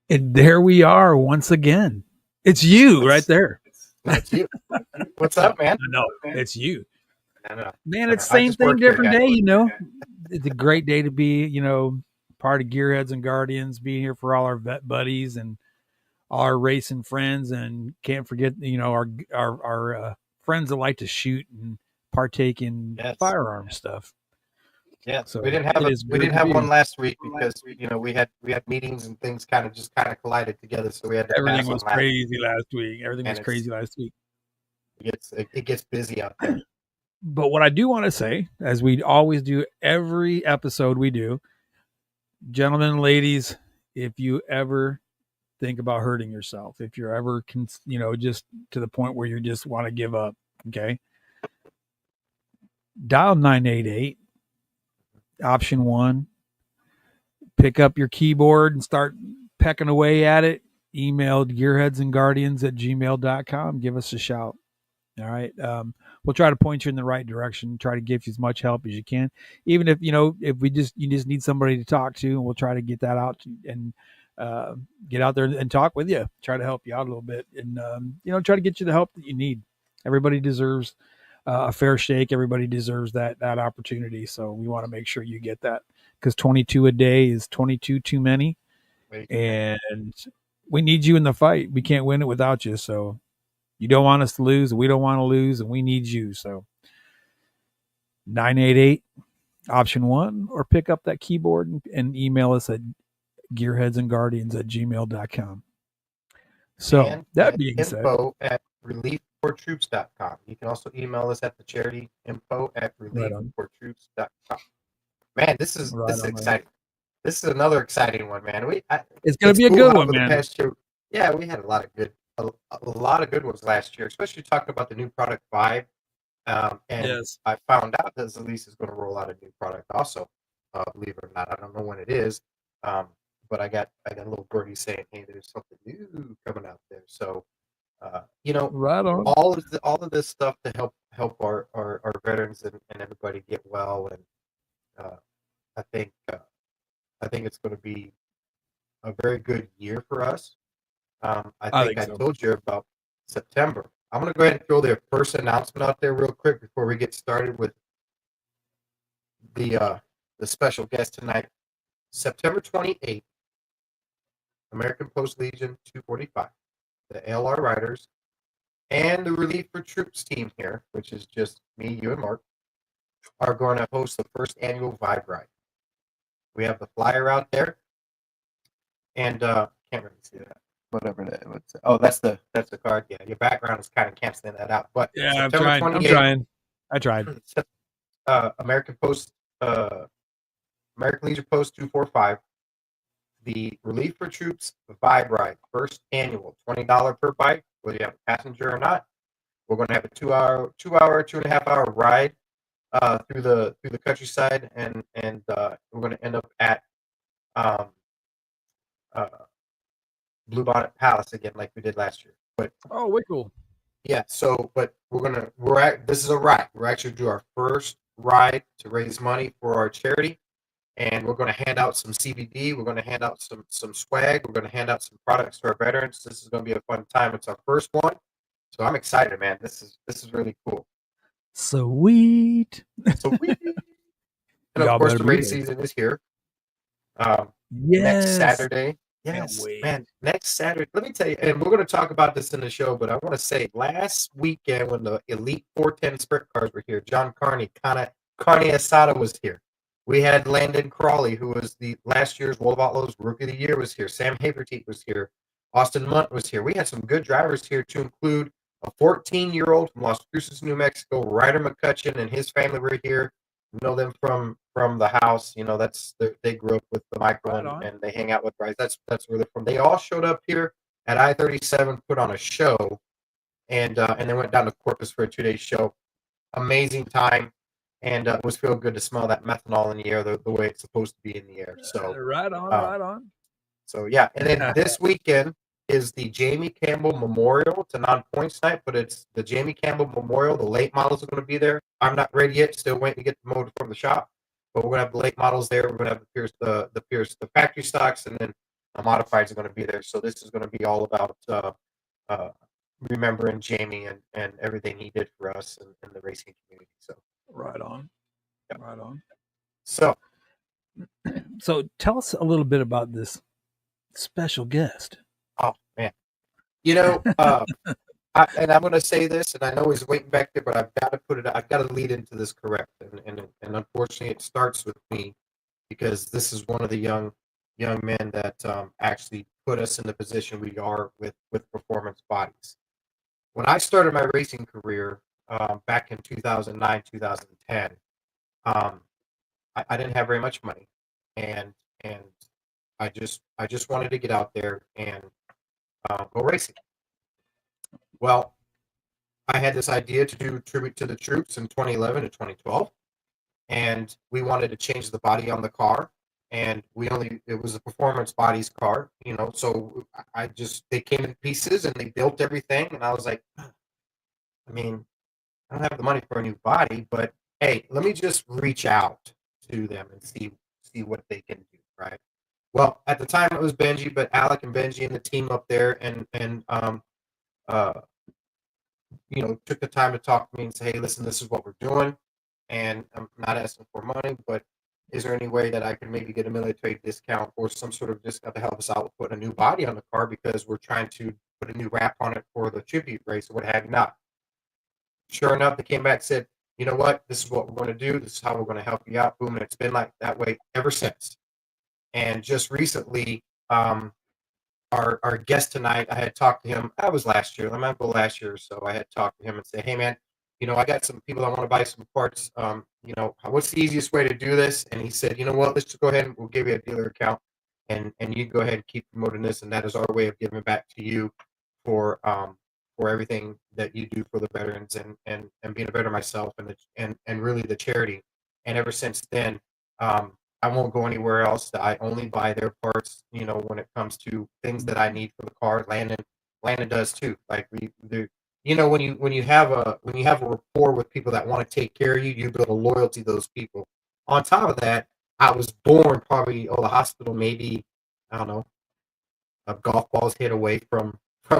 And there we are once again. It's you right there. That's you. What's up, man? No, it's you. I know. Man, it's same thing, different day, It's a great day to be, part of Gearheads and Guardians, being here for all our vet buddies and all our racing friends, and can't forget, our friends that like to shoot and partake in firearm stuff. Yeah, so we didn't have one last week because we had meetings and things kind of collided together, so we had to everything was crazy last week. It gets busy out there. But what I do want to say, as we always do every episode we do, gentlemen and ladies, if you ever think about hurting yourself, if you're ever, just to the point where you just want to give up, okay, dial 988, option 1, pick up your keyboard and start pecking away at it. Email gearheadsandguardians@gmail.com. Give us a shout. All right. We'll try to point you in the right direction, try to give you as much help as you can. Even if, if you just need somebody to talk to, and we'll try to get that out and get out there and talk with you, try to help you out a little bit, and, try to get you the help that you need. Everybody deserves a fair shake. Everybody deserves that opportunity. So we want to make sure you get that, because 22 a day is 22 too many. And we need you in the fight. We can't win it without you. So you don't want us to lose, we don't want to lose, and we need you. So 988, option 1, or pick up that keyboard and email us at gearheadsandguardians@gmail.com. So and that being said, info at relieffortroops.com. You can also email us at the charity info at relieffortroops.com. Man, this is exciting. This is another exciting one, man. It's going to be a good one, man. Past year, yeah, we had a lot of good ones last year, especially talking about the new product Vibe. And yes, I found out that Zelise is going to roll out a new product also. Believe it or not, I don't know when it is, but I got a little birdie saying, "Hey, there's something new coming out there." So, right on. all of this stuff to help our veterans and everybody get well, and I think it's going to be a very good year for us. I think I told you about September. I'm going to go ahead and throw the first announcement out there real quick before we get started with the special guest tonight. September 28th, American Post Legion 245, the LR Riders, and the Relief for Troops team here, which is just me, you, and Mark, are going to host the first annual Vibe Ride. We have the flyer out there, and can't really see that. Whatever that was. Oh, that's the card. Yeah, your background is kind of canceling that out. But yeah, I'm trying. I tried. American Legion Post 245, the Relief for Troops Vibe Ride, first annual, $20 per bike, whether you have a passenger or not. We're going to have a 2.5-hour ride through the countryside, and we're going to end up at Bluebonnet Palace again, like we did last year. But way cool. Yeah. So, but this is a ride. We're actually do our first ride to raise money for our charity, and we're going to hand out some CBD. We're going to hand out some swag. We're going to hand out some products to our veterans. This is going to be a fun time. It's our first one, so I'm excited, man. This is really cool. Sweet. And of course, the race season is here. Next Saturday. Yes, man. Next Saturday. Let me tell you, and we're going to talk about this in the show, but I want to say last weekend when the Elite 410 sprint cars were here, John Carney Asada was here. We had Landon Crawley, who was the last year's World of Outlaws Rookie of the Year, was here. Sam Haverteet was here. Austin Munt was here. We had some good drivers here, to include a 14-year-old from Las Cruces, New Mexico, Ryder McCutcheon, and his family were here. You know them from the house. They grew up with the Michael, and they hang out with Bryce. That's where they're from. They all showed up here at I-37, put on a show, and they went down to Corpus for a 2-day show. Amazing time, and it was feel good to smell that methanol in the air the way it's supposed to be in the air. So right on. So yeah, and then this weekend is the Jamie Campbell Memorial. It's a non-points night, but it's the Jamie Campbell Memorial. The late models are going to be there. I'm not ready yet. Still waiting to get the motor from the shop, but we're going to have the late models there. We're going to have the factory stocks, and then modifieds are going to be there. So this is going to be all about remembering Jamie and everything he did for us in the racing community. So Right on. yeah. Right on. So tell us a little bit about this special guest. Oh man, and I'm going to say this, and I know he's waiting back there, but I've got to put it. I've got to lead into this correct, and unfortunately, it starts with me because this is one of the young men that actually put us in the position we are with Performance Bodies. When I started my racing career back in 2009, 2010, I didn't have very much money, and I just wanted to get out there and go racing. Well, I had this idea to do tribute to the troops in 2011 and 2012, and we wanted to change the body on the car, and it was a Performance Bodies car, so they came in pieces and they built everything, and I was like, I mean, I don't have the money for a new body, but hey, let me just reach out to them and see what they can do, right? Well, at the time it was Benji, but Alec and Benji and the team up there took the time to talk to me and say, hey, listen, this is what we're doing. And I'm not asking for money, but is there any way that I can maybe get a military discount or some sort of discount to help us out with putting a new body on the car because we're trying to put a new wrap on it for the tribute race or what have you not. Sure enough, they came back and said, you know what, this is what we're going to do. This is how we're going to help you out. Boom, and it's been like that way ever since. And just recently, our guest tonight, I had talked to him. That was last year. I remember last year or so. I had talked to him and said, "Hey, man, I got some people that want to buy some parts. What's the easiest way to do this?" And he said, "You know what? Let's just go ahead and we'll give you a dealer account, and you go ahead and keep promoting this, and that is our way of giving back to you for everything that you do for the veterans and being a veteran myself and really the charity." And ever since then, I won't go anywhere else. I only buy their parts, when it comes to things that I need for the car. Landon does too. Like when you have a rapport with people that want to take care of you, you build a loyalty to those people. On top of that, I was born probably the hospital maybe, I don't know, a golf ball's hit away from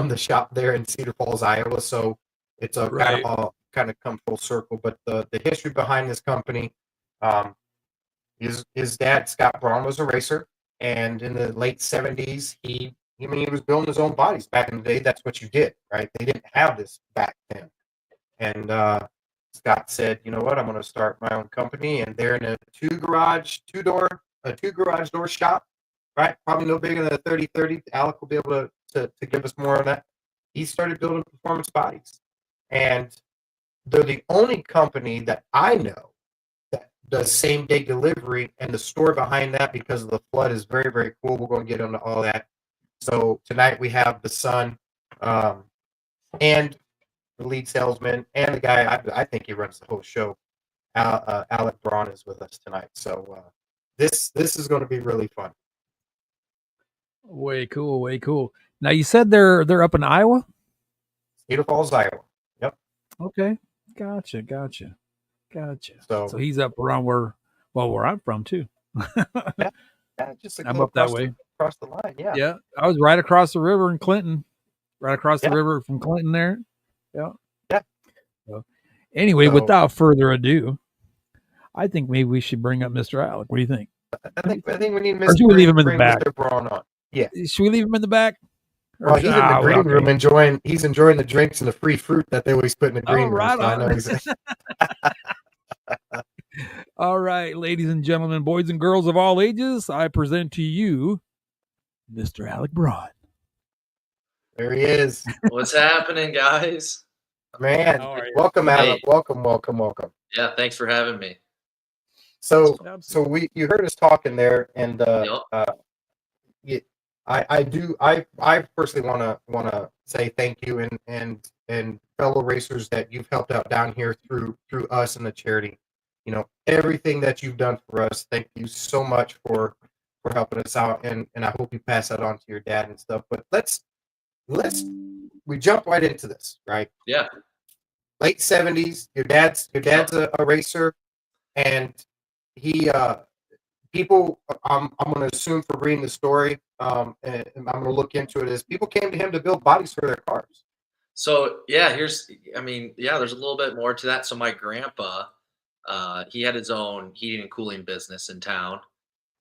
the shop there in Cedar Falls, Iowa. So it's a Right. kind of come full circle. But the history behind this company, his dad, Scott Braun, was a racer, and in the late 70s, he was building his own bodies. Back in the day, that's what you did, right? They didn't have this back then. And Scott said, you know what, I'm going to start my own company, and they're in a two garage door shop, right? Probably no bigger than a 30-30. Alec will be able to give us more on that. He started building Performance Bodies, and they're the only company that I know that does same day delivery, and the story behind that because of the flood is very, very cool. We're going to get into all that. So tonight we have the son and the lead salesman and the guy, I think he runs the whole show. Alec Braun is with us tonight. So this is going to be really fun. Way cool, way cool. Now you said they're up in Iowa? Cedar Falls, Iowa. Yep. Okay. Gotcha. So So he's up around where I'm from too. yeah, just I'm up that way. Across the line. Yeah. Yeah. I was right across the river in Clinton. Right across the Yeah. river from Clinton there. Yeah. Yeah. So, anyway, without further ado, I think maybe we should bring up Mr. Alec. What do you think? I think we need Or should we leave him in the back? Mr. Braun on. Yeah. Should we leave him in the back? Well, he's in the green room enjoying the drinks and the free fruit that they always put in the green room. So I know he's All right, ladies and gentlemen, boys and girls of all ages, I present to you Mr. Alec Braun. There he is. What's happening, guys? Man, welcome, Alec. Welcome. Yeah, thanks for having me. So you heard us talking there, and I personally want to say thank you and fellow racers that you've helped out down here through us and the charity. Everything that you've done for us. Thank you so much for helping us out, and I hope you pass that on to your dad and stuff. But let's jump right into this, right? Yeah. Late 70s. Your dad's a racer, and he people, I'm going to assume for reading the story, and I'm going to look into it, is people came to him to build bodies for their cars. So yeah, there's a little bit more to that. So my grandpa, he had his own heating and cooling business in town,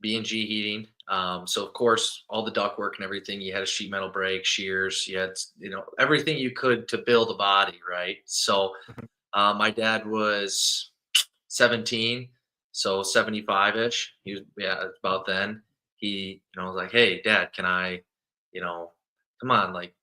GnG heating. So of course, all the duct work and everything. You had a sheet metal brake, shears. You had everything you could to build a body, right? So my dad was 17, so 75-ish. He was, yeah, about then. He was like, "Hey, Dad, can I, come on, like."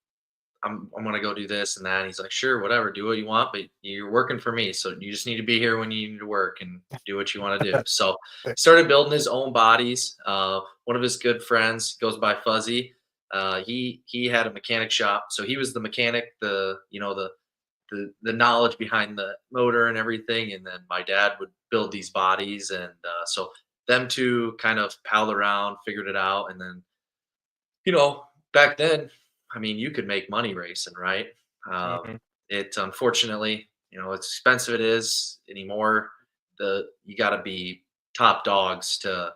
I'm gonna go do this and that. And he's like, sure, whatever, do what you want, but you're working for me, so you just need to be here when you need to work and do what you want to do. So he started building his own bodies. One of his good friends goes by Fuzzy. He had a mechanic shop, so he was the mechanic, the knowledge behind the motor and everything. And then my dad would build these bodies, and so them two kind of palled around, figured it out, and then back then, I mean, you could make money racing, right? Mhm. It unfortunately, it's expensive it is anymore. You got to be top dogs to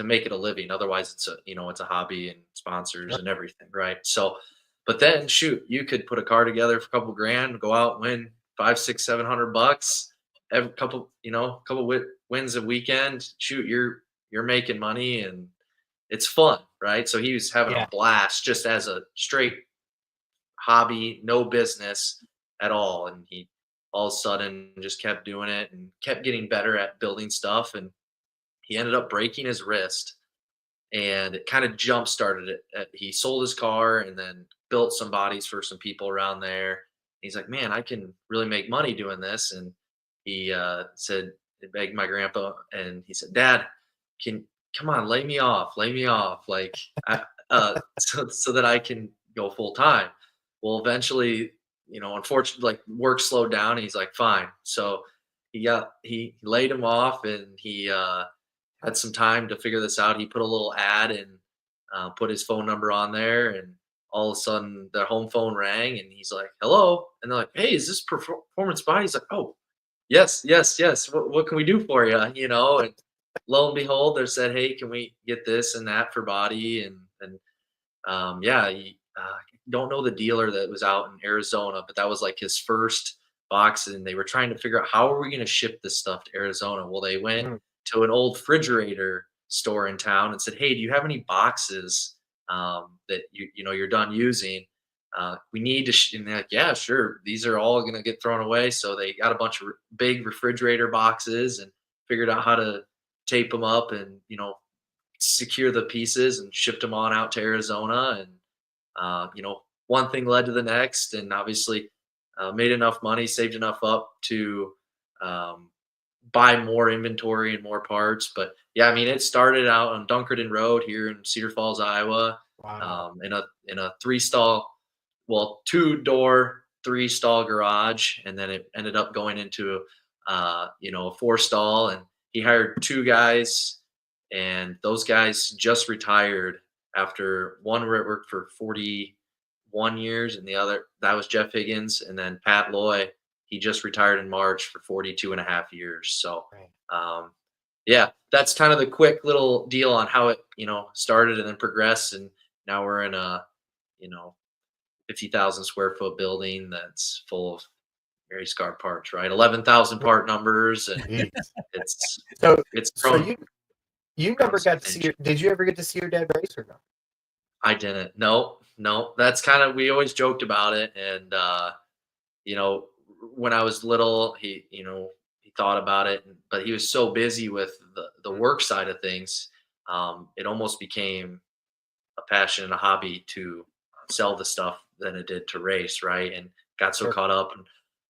make it a living. Otherwise, it's a hobby and sponsors Yep. and everything, right? So, but then shoot, you could put a car together for a couple grand, go out, win 5, 6, $700 every couple wins a weekend. Shoot, you're making money and it's fun, right? So he was having a Yeah. blast just as a straight hobby, no business at all. And he all of a sudden just kept doing it and kept getting better at building stuff. And he ended up breaking his wrist, and it kind of jump started it. He sold his car and then built some bodies for some people around there. He's like, man, I can really make money doing this. And he he begged my grandpa, and he said, Dad, can come on, lay me off, like, so that I can go full time. Well, eventually, unfortunately, like work slowed down. And he's like, fine. So he laid him off, and he had some time to figure this out. He put a little ad and put his phone number on there, and all of a sudden their home phone rang, and he's like, "Hello," and they're like, "Hey, is this Performance Body?" He's like, "Oh, yes, yes, yes. What can we do for you?" And lo and behold, they said, "Hey, can we get this and that for body?" And yeah, don't know the dealer that was out in Arizona, but that was like his first box, and they were trying to figure out how are we going to ship this stuff to Arizona. Well, they went Mm. to an old refrigerator store in town and said, "Hey, do you have any boxes that you're done using? We need to." And they're like, "Yeah, sure. These are all going to get thrown away." So they got a bunch of big refrigerator boxes and figured out how to tape them up and secure the pieces and shipped them on out to Arizona. And one thing led to the next, and obviously made enough money, saved enough up to um, buy more inventory and more parts. But yeah, I mean, it started out on Dunkerton Road here in Cedar Falls, Iowa, Wow. in a two-door, three-stall garage, and then it ended up going into a four-stall. And he hired two guys, and those guys just retired after one worked for 41 years, and the other that was Jeff Higgins, and then Pat Loy. He just retired in March for 42 and a half years. So, Right. yeah, that's kind of the quick little deal on how it, started and then progressed. And now we're in a, you know, 50,000 square foot building that's full of very scarred parts, right? 11,000 part numbers. And Jeez. it's, So, it's so grown, you grown never got to see substantially. did you ever get to see your dad race or no? I didn't. No, no, that's kind of, we always joked about it. And, you know, when I was little, he thought about it, but he was so busy with the Mm. work side of things. It almost became a passion and a hobby to sell the stuff than it did to race, right? And got so Sure. caught up. And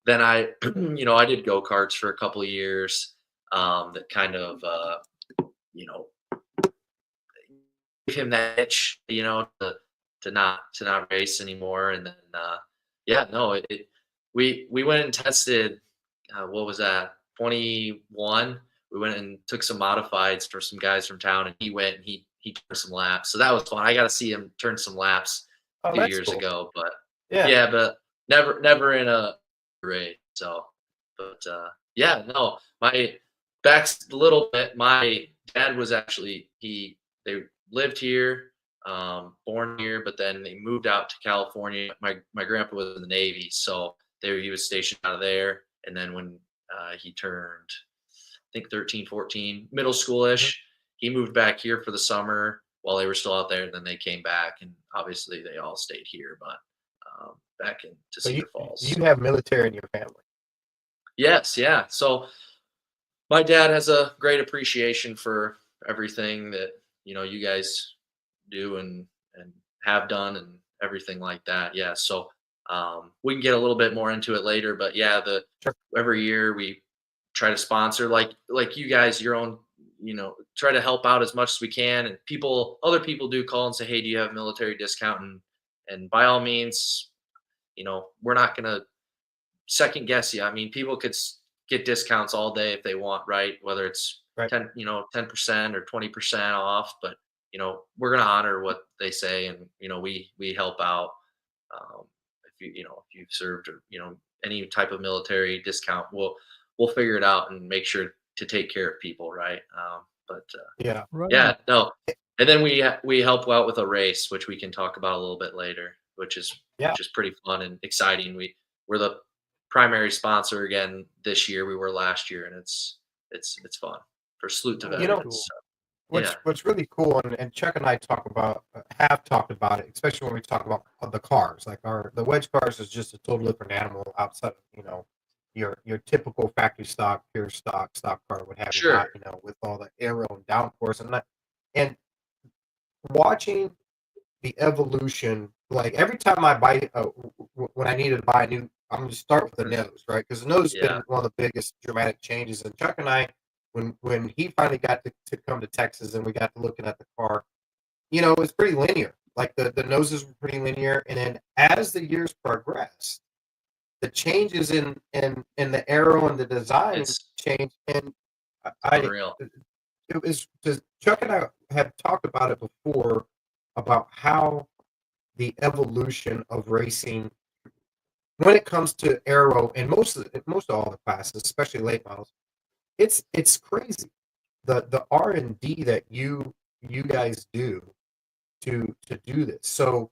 then I, I did go karts for a couple of years. That kind of, you know, give him that itch, to not race anymore. And then, yeah, no, we went and tested. What was that? 21. We went and took some modifieds for some guys from town, and he went and he turned some laps. So that was fun. I got to see him turn some laps a Oh, few that's years cool. ago, but Yeah. yeah, but never in a race. So, but yeah, no, my back's a little bit. My dad was actually they lived here, born here, but then they moved out to California. My grandpa was in the Navy, so he was stationed out of there. And then when he turned, I think 13, 14, middle schoolish, he moved back here for the summer while they were still out there. And then they came back, and obviously they all stayed here, but back into Cedar Falls. You have military in your family. Yes, yeah. So my dad has a great appreciation for everything that you guys do and have done and everything like that. Yeah. So we can get a little bit more into it later, but yeah, every year we try to sponsor like you guys your own, try to help out as much as we can. And other people do call and say, hey, do you have military discount? And by all means, we're not going to second guess you. I mean, people could get discounts all day if they want, right? Whether it's 10% or 20% off, but we're going to honor what they say. And, we help out. If you've served or, any type of military discount, we'll figure it out and make sure to take care of people. Right. Yeah. Yeah, no. And then we help out with a race, which we can talk about a little bit later, which is pretty fun and exciting. We're the primary sponsor again this year. We were last year, and it's fun for Salute to Veterans. What's really cool, and Chuck and I have talked about it, especially when we talk about the cars. Like the wedge cars is just a total different animal outside of your typical factory stock, pure stock car would have sure. With all the aero and downforce and watching the evolution. Like every time I buy when I needed to buy a new, I'm going to start with the nose, right? Because the nose has been one of the biggest dramatic changes. And Chuck and I, when he finally got to come to Texas and we got to looking at the car, it was pretty linear. Like the noses were pretty linear. And then as the years progressed, the changes in the aero and the design changed. And it was just, Chuck and I have talked about it before about how the evolution of racing when it comes to aero and most of all the classes, especially late models, it's crazy. The R&D that you guys do to do this. So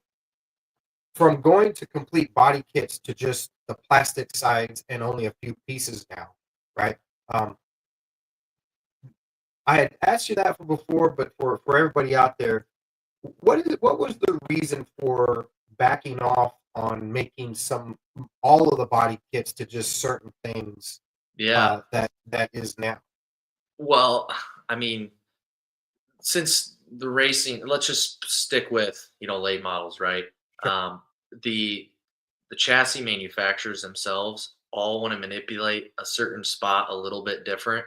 from going to complete body kits to just the plastic sides and only a few pieces now, right? I had asked you that before, but for everybody out there, what was the reason for backing off on making all of the body kits to just certain things? That is now. Well, I mean, since the racing, let's just stick with late models, right? Sure. The chassis manufacturers themselves all want to manipulate a certain spot a little bit different.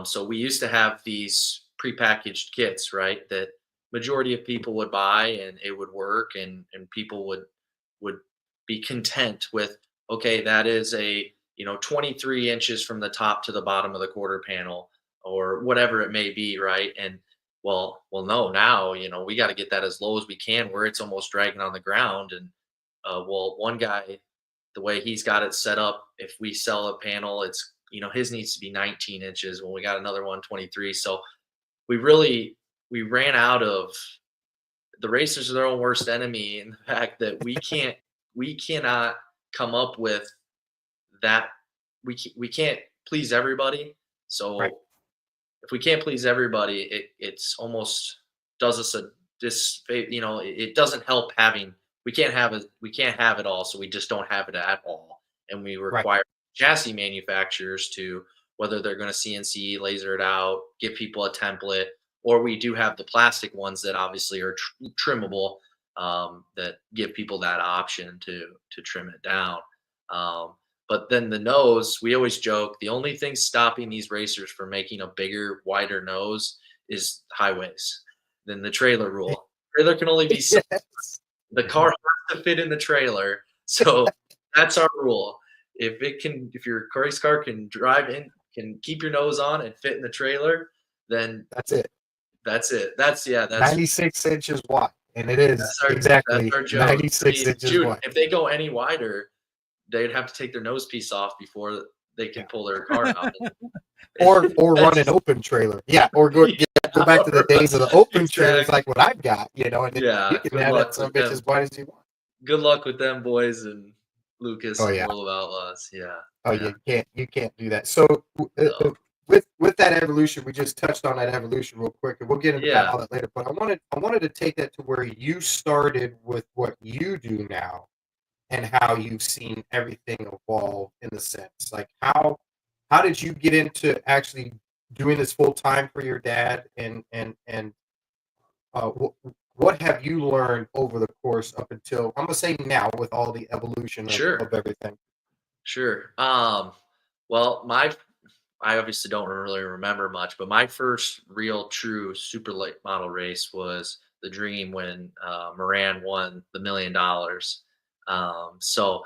So we used to have these prepackaged kits, right? That majority of people would buy and it would work, and people would be content with, okay, that is a 23 inches from the top to the bottom of the quarter panel or whatever it may be, right? And well no, now we got to get that as low as we can where it's almost dragging on the ground. And one guy, the way he's got it set up, if we sell a panel, it's his needs to be 19 inches when we got another one 23. So we ran out of, the racers are their own worst enemy in the fact that we cannot come up with that. We can't please everybody. So if we can't please everybody, it's almost does us a it doesn't help having, we can't have it all. So we just don't have it at all. And we require chassis manufacturers to, whether they're going to CNC laser it out, give people a template, or we do have the plastic ones that obviously are trimmable, that give people that option to trim it down. But then the nose, we always joke, the only thing stopping these racers from making a bigger, wider nose is highways. Then the trailer rule. Trailer can only be the car has to fit in the trailer. So that's our rule. If your race car can drive in, can keep your nose on and fit in the trailer, then that's it. That's 96 inches wide, and it is exactly 96 inches wide. If they go any wider, they'd have to take their nose piece off before they can pull their car out. or run an open trailer. Yeah, or go back to the days of the open trailers like what I've got, and you can have that some bitch as wide as you want. Good luck with them boys and Lucas and yeah. World of Outlaws. Yeah. Oh, yeah. You can't do that. So with that evolution, we just touched on that evolution real quick, and we'll get into all that later. But I wanted to take that to where you started with what you do now, and how you've seen everything evolve in the sense. Like how did you get into actually doing this full time for your dad, and what have you learned over the course up until I'm gonna say now with all the evolution of everything? Sure. Well, I obviously don't really remember much, but my first real true super late model race was the Dream when Moran won the $1 million. So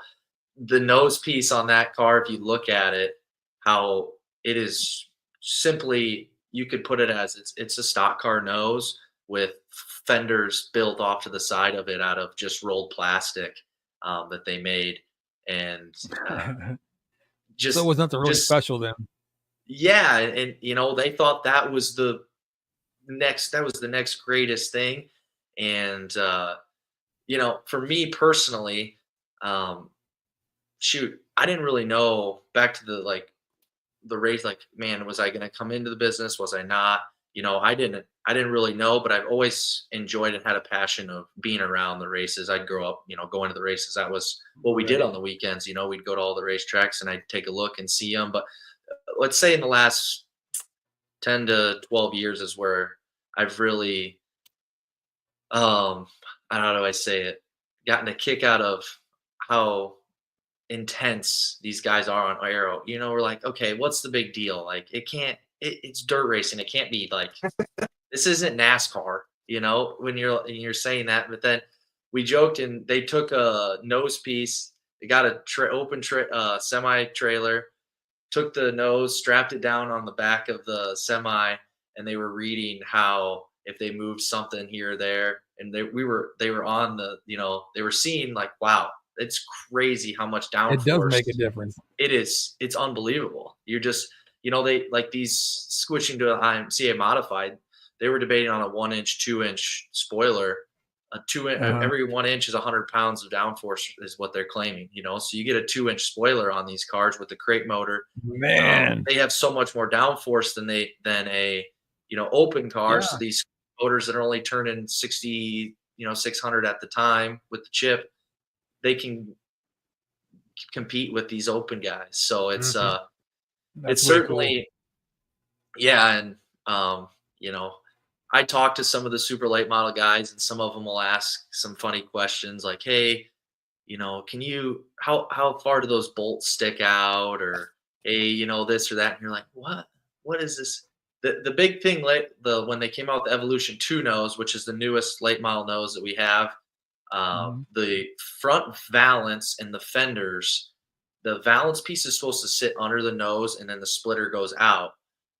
the nose piece on that car, if you look at it, how it is simply, you could put it as it's a stock car nose with fenders built off to the side of it out of just rolled plastic that they made, and just so it was nothing really special then. Yeah, and they thought that was the next greatest thing, and for me personally, shoot, I didn't really know back to the race, like, man, was I going to come into the business? Was I not? I didn't really know, but I've always enjoyed and had a passion of being around the races. I'd grow up, going to the races. That was what we did on the weekends. We'd go to all the racetracks and I'd take a look and see them. But let's say in the last 10 to 12 years is where I've really, how do I say it, gotten a kick out of how intense these guys are on aero. We're like, okay, what's the big deal? Like, it's dirt racing. It can't be like, this isn't NASCAR, when you're saying that. But then we joked, and they took a nose piece. They got a open semi trailer, took the nose, strapped it down on the back of the semi, and they were reading how if they moved something here or there, and they were on the, they were seeing like, wow, it's crazy how much downforce. It does make a difference. It's unbelievable. You're just, they like these switching to an IMCA modified. They were debating on a 1-inch, 2-inch spoiler. Every 1 inch is 100 pounds of downforce is what they're claiming. So you get a 2-inch spoiler on these cars with the crate motor. Man, they have so much more downforce than a open car. Yeah. So these motors that are only turning 60, 600 at the time with the chip, they can compete with these open guys. So it's it's really certainly cool. Yeah, and I talk to some of the super late model guys, and some of them will ask some funny questions like, hey, can you how far do those bolts stick out, or hey, this or that, and you're like, what is this? The big thing when they came out with the Evolution 2 nose, which is the newest late model nose that we have, the front valance and the fenders, the valance piece is supposed to sit under the nose, and then the splitter goes out.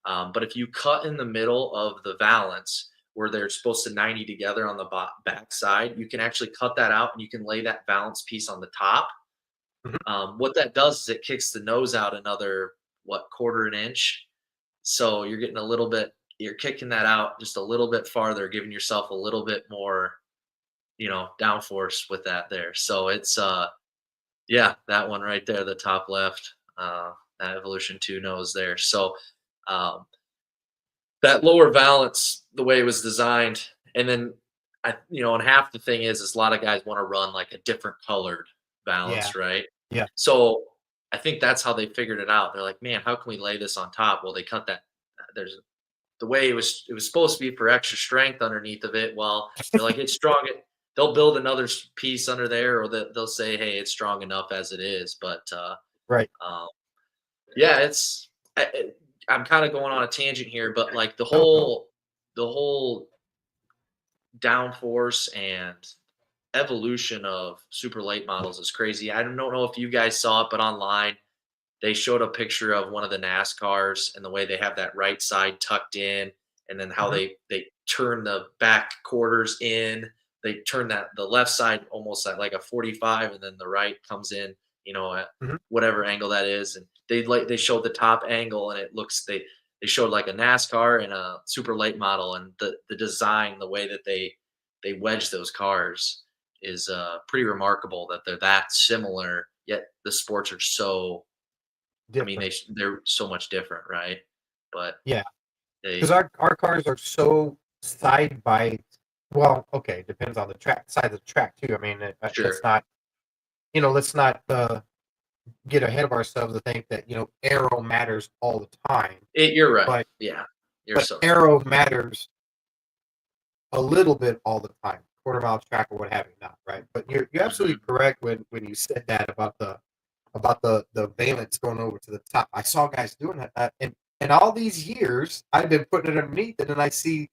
But if you cut in the middle of the valance where they're supposed to 90 together on the back side, you can actually cut that out and you can lay that valance piece on the top. What that does is it kicks the nose out another, quarter an inch. So you're getting you're kicking that out just a little bit farther, giving yourself a little bit more, downforce with that there. So it's, yeah, that one right there, the top left, that Evolution 2 nose there. So, that lower valance, the way it was designed, and then and half the thing is a lot of guys want to run like a different colored valance, right? Yeah. So I think that's how they figured it out. They're like, man, how can we lay this on top? Well, they cut that. There's the way it was supposed to be for extra strength underneath of it. Well, they're like, it's strong. They'll build another piece under there, or they'll say, hey, it's strong enough as it is. But right. Yeah, I'm kind of going on a tangent here, but like the whole downforce and evolution of super late models is crazy. I don't know if you guys saw it, but online they showed a picture of one of the NASCARs and the way they have that right side tucked in, and then how they turn the back quarters in. They turn the left side almost like a 45, and then the right comes in at Mhm. whatever angle that is, and they showed the top angle, and it looks they showed like a NASCAR and a super late model, and the design, the way that they wedge those cars is pretty remarkable that they're that similar, yet the sports are so. I mean, Different. they're so much different, right? But Yeah, because they our cars are so side by. Well, okay, depends on the track side of the track too. I mean, sure let's not let's not get ahead of ourselves to think that aero matters all the time, you're right. but Yeah, you're so right. aero matters a little bit all the time, quarter mile track or what have you not, right? But you're absolutely Mhm. correct when you said that about the valence going over to the top. I saw guys doing that, and all these years I've been putting it underneath, and then I see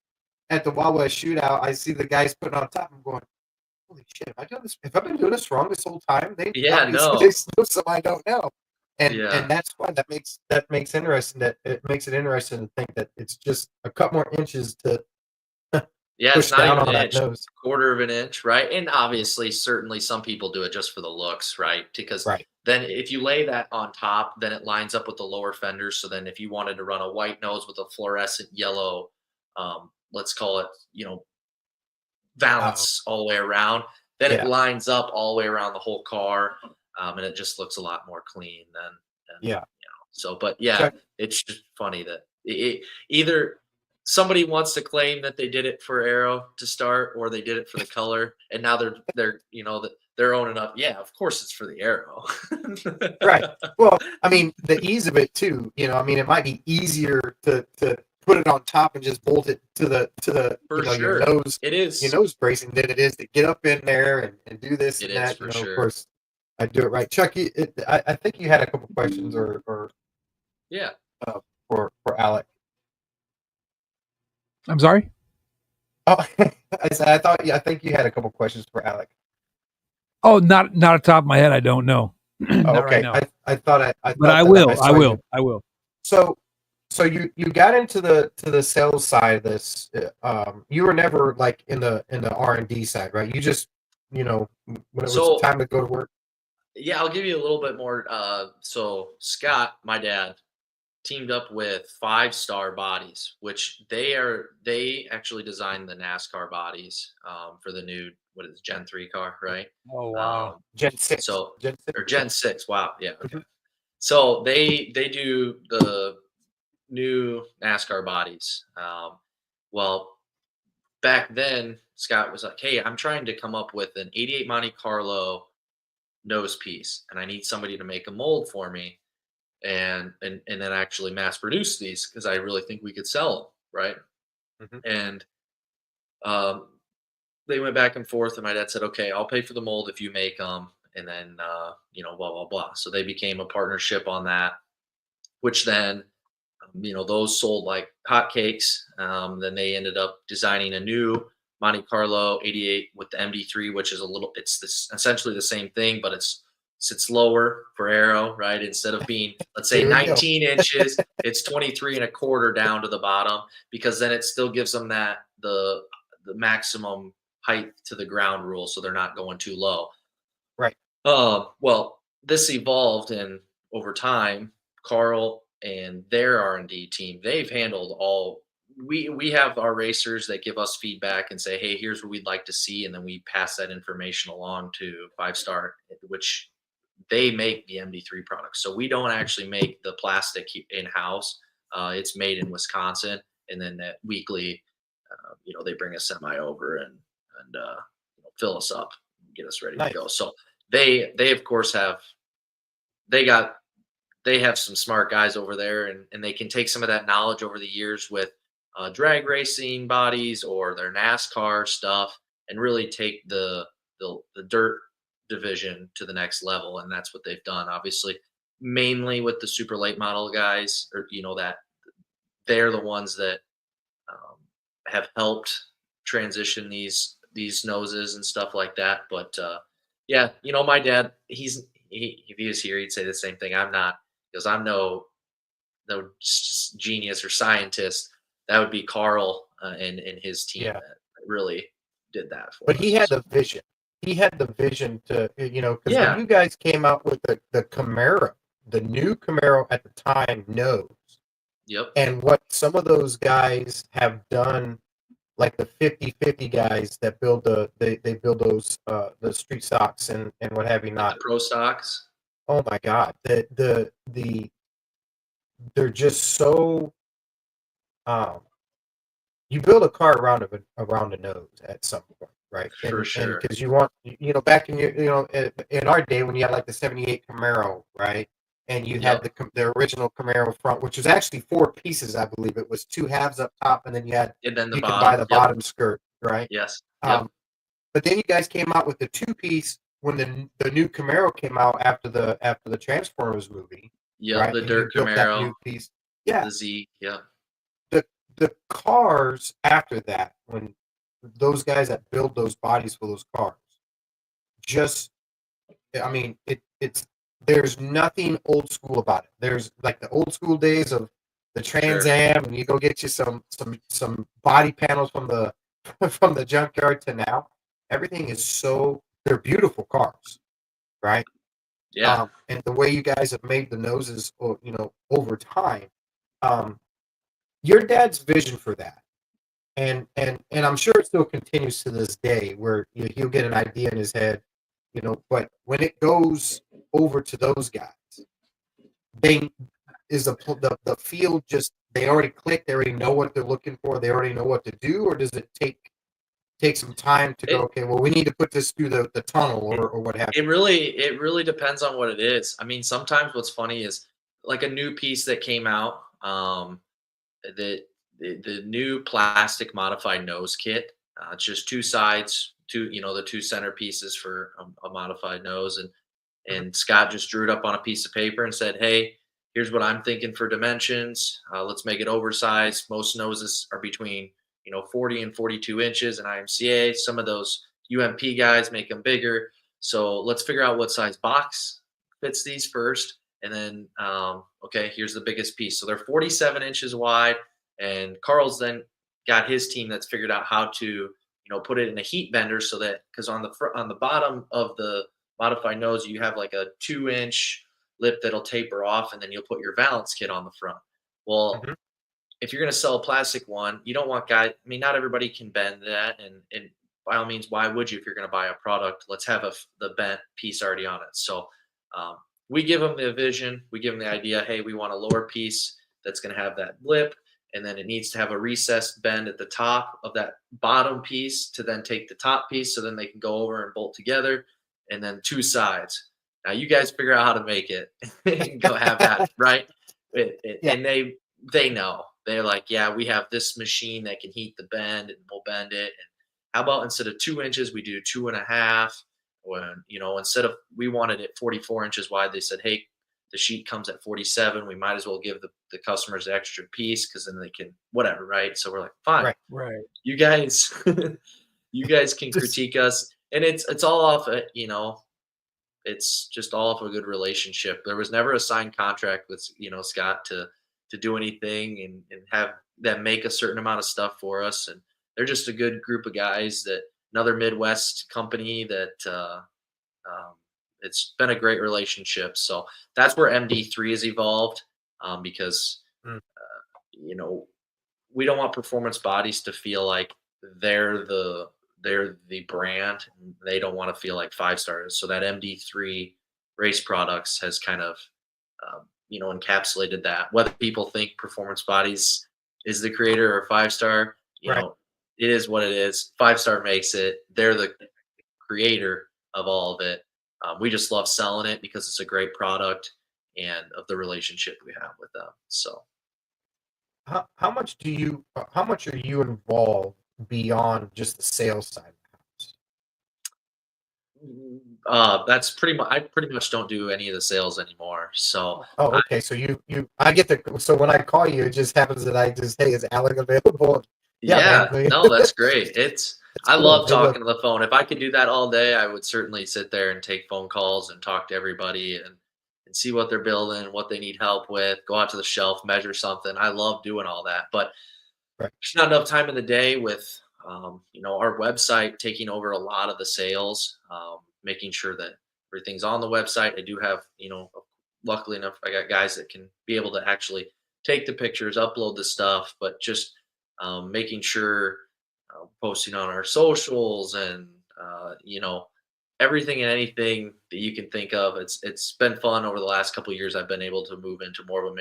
at the Wild West Shootout, I see the guys putting on top. I'm going, holy shit! Have I done this? If I've been doing this wrong this whole time, they Yeah, obviously no. they know something I don't know, and Yeah. that's why that makes interesting. That it makes it interesting to think that it's just a couple more inches to Yeah, it's push not down even on an that inch, nose. quarter of an inch, right? And obviously, certainly some people do it just for the looks, right? Because Right. then if you lay that on top, then it lines up with the lower fenders. So then if you wanted to run a white nose with a fluorescent yellow, let's call it, Oh, valance all the way around, then it yeah, lines up all the way around the whole car, and it just looks a lot more clean than yeah. so. But yeah, Check. it's just funny that either somebody wants to claim that they did it for Arrow to start, or they did it for the color, and now they're that they're owning up. Yeah, of course it's for the Arrow. Right. Well, I mean, the ease of it too. I mean, it might be easier to put it on top and just bolt it to the For your sure, nose it your is. nose bracing than it is to get up in there and do this It and is that. for Of sure. course, I do it right. Chuck, I think you had a couple questions or Yeah. for Alec. I'm sorry. Oh, I thought I think you had a couple questions for Alec. Oh, not at the top of my head. I don't know. Oh, Not right okay. now. I thought I But thought I that I will. I saw you. will. I will. So you got into the sales side of this. You were never like in the R&D side, right? You just when it was So time to go to work. yeah, I'll give you a little bit more. So Scott, my dad, teamed up with Five Star Bodies, which they actually designed the NASCAR bodies for the new what is it, Gen 3 car, right? Oh wow. Um, Gen 6. so Gen 6 or or Gen Gen 6. Wow, yeah, okay. Mhm. So they do the new NASCAR bodies. Well, back then Scott was like, "Hey, I'm trying to come up with an '88 Monte Carlo nose piece, and I need somebody to make a mold for me." And then actually mass produce these because I really think we could sell them, right? Mhm. And um, they went back and forth, and my dad said, "Okay, I'll pay for the mold if you make them," and then blah blah blah. So they became a partnership on that, which then those sold like hotcakes. Then they ended up designing a new Monte Carlo 88 with the MD3, which is it's this essentially the same thing, but it's sits lower for aero, right? Instead of being, let's say, Here we go. 19 inches, it's 23 and a quarter down to the bottom, because then it still gives them that the maximum height to the ground rule, so they're not going too low. Right. Well, this evolved, and over time, Carl and their R&D team, they've handled all. We have our racers that give us feedback and say, "Hey, here's what we'd like to see," and then we pass that information along to Five Star, which they make the MD3 products. So we don't actually make the plastic in house. It's made in Wisconsin, and then that weekly, they bring a semi over and fill us up, get us ready to go. Nice. So they of course they got they have some smart guys over there, and they can take some of that knowledge over the years with drag racing bodies or their NASCAR stuff, and really take the dirt division to the next level. And that's what they've done, obviously, mainly with the super late model guys, or that they're the ones that um, have helped transition these noses and stuff like that. But yeah, my dad, if he was here, he'd say the same thing. I'm not, because I'm no genius or scientist. That would be Carl and his team Yeah. that really did that for But he us. had So the vision. he had the vision to, because Yeah. when you guys came out with the Camaro, the new Camaro at the time knows, Yep. and what some of those guys have done, like the 50/50 guys that build they build those the street stocks and what have you Like not. the pro stocks. Oh my God, they're just so um you build a car around a nose at some point, right? For And sure. because you want, back in your, in our day when you had like the '78 Camaro, right? And you had Yep. the original Camaro front, which was actually four pieces, I believe. It was two halves up top, and then And then the you could buy bottom. the Yep. bottom skirt, right? Yes. Yep. Um, but then you guys came out with the two piece when the new Camaro came out after the Transformers movie, Yep. right? The And you dirt built that Camaro. new piece. Yeah, The Z. Yep. the cars after that, when those guys that build those bodies for those cars, just, I mean, it's there's nothing old school about it. There's like the old school days of the Trans Sure. Am, and you go get you some body panels from the from the junkyard to now. Everything is so, they're beautiful cars, right? Yeah. And the way you guys have made the noses, over time, um, your dad's vision for that. And I'm sure it still continues to this day, where he'll get an idea in his head, but when it goes over to those guys, they is the field just, they already click, they already know what they're looking for, they already know what to do, or does it take some time to go, It okay, well, we need to put this through the tunnel, or what have it really depends on what it is. I mean, sometimes what's funny is like a new piece that came out. The the new plastic modified nose kit. It's just two sides, the two center pieces for a modified nose, you. and Scott just drew it up on a piece of paper and said, "Hey, here's what I'm thinking for dimensions. Let's make it oversized. Most noses are between 40 and 42 inches in IMCA. Some of those UMP guys make them bigger. So let's figure out what size box fits these first, and then okay, here's the biggest piece. So they're 47 inches wide, and Carl's then got his team that's figured out how to put it in a heat bender so that because on the bottom of the modified nose, you have like a 2-inch lip that'll taper off, and then you'll put your valance kit on the front. Well, Mhm. if you're going to sell a plastic one, you don't want guys. I mean, not everybody can bend that, and by all means, why would you if you're going to buy a product? Let's have the bent piece already on it. So um, we give them the vision, we give them the idea. Hey, we want a lower piece that's going to have that lip, and then it needs to have a recessed bend at the top of that bottom piece to then take the top piece, so then they can go over and bolt together, and then two sides. Now you guys figure out how to make it and go have at it, right? Yeah. And they know. They're like, yeah, we have this machine that can heat the bend and we'll bend it. And how about instead of 2 inches, we do 2.5? When, instead of, we wanted it 44 inches wide, they said, hey, the sheet comes at 47. We might as well give the customers the extra piece because then they can, whatever, right? So we're like, fine, Right. Right. you guys, you guys can Just critique us. And it's all off, it's just all of a good relationship. There was never a signed contract with Scott to do anything and have them make a certain amount of stuff for us. And they're just a good group of guys. That another Midwest company that um, it's been a great relationship. So that's where MD3 has evolved because mm, you know we don't want Performance Bodies to feel like they're the they're the brand. And they don't want to feel like five stars. So that MD3 race products has kind of encapsulated that. Whether people think Performance Bodies is the creator or five star, right. it is what it is. Five star makes it. They're the creator of all of it. We just love selling it because it's a great product and of the relationship we have with them. So How much are you involved beyond just the sales side of the house? that's pretty much. I pretty much don't do any of the sales anymore. So Oh, I, okay. So I get so when I call you, it just happens that I just, hey, is Alec available? Yeah, man. yeah, no, that's great. It's It's I cool. love Hey, look, talking to the phone. If I could do that all day, I would certainly sit there and take phone calls and talk to everybody and see what they're building, what they need help with, go out to the shelf, measure something. I love doing all that, but right. there's not enough time in the day with our website taking over a lot of the sales, making sure that everything's on the website. I do have, luckily enough, I got guys that can be able to actually take the pictures, upload the stuff, but just making sure posting on our socials and everything and anything that you can think of. It's been fun over the last couple of years. I've been able to move into more of a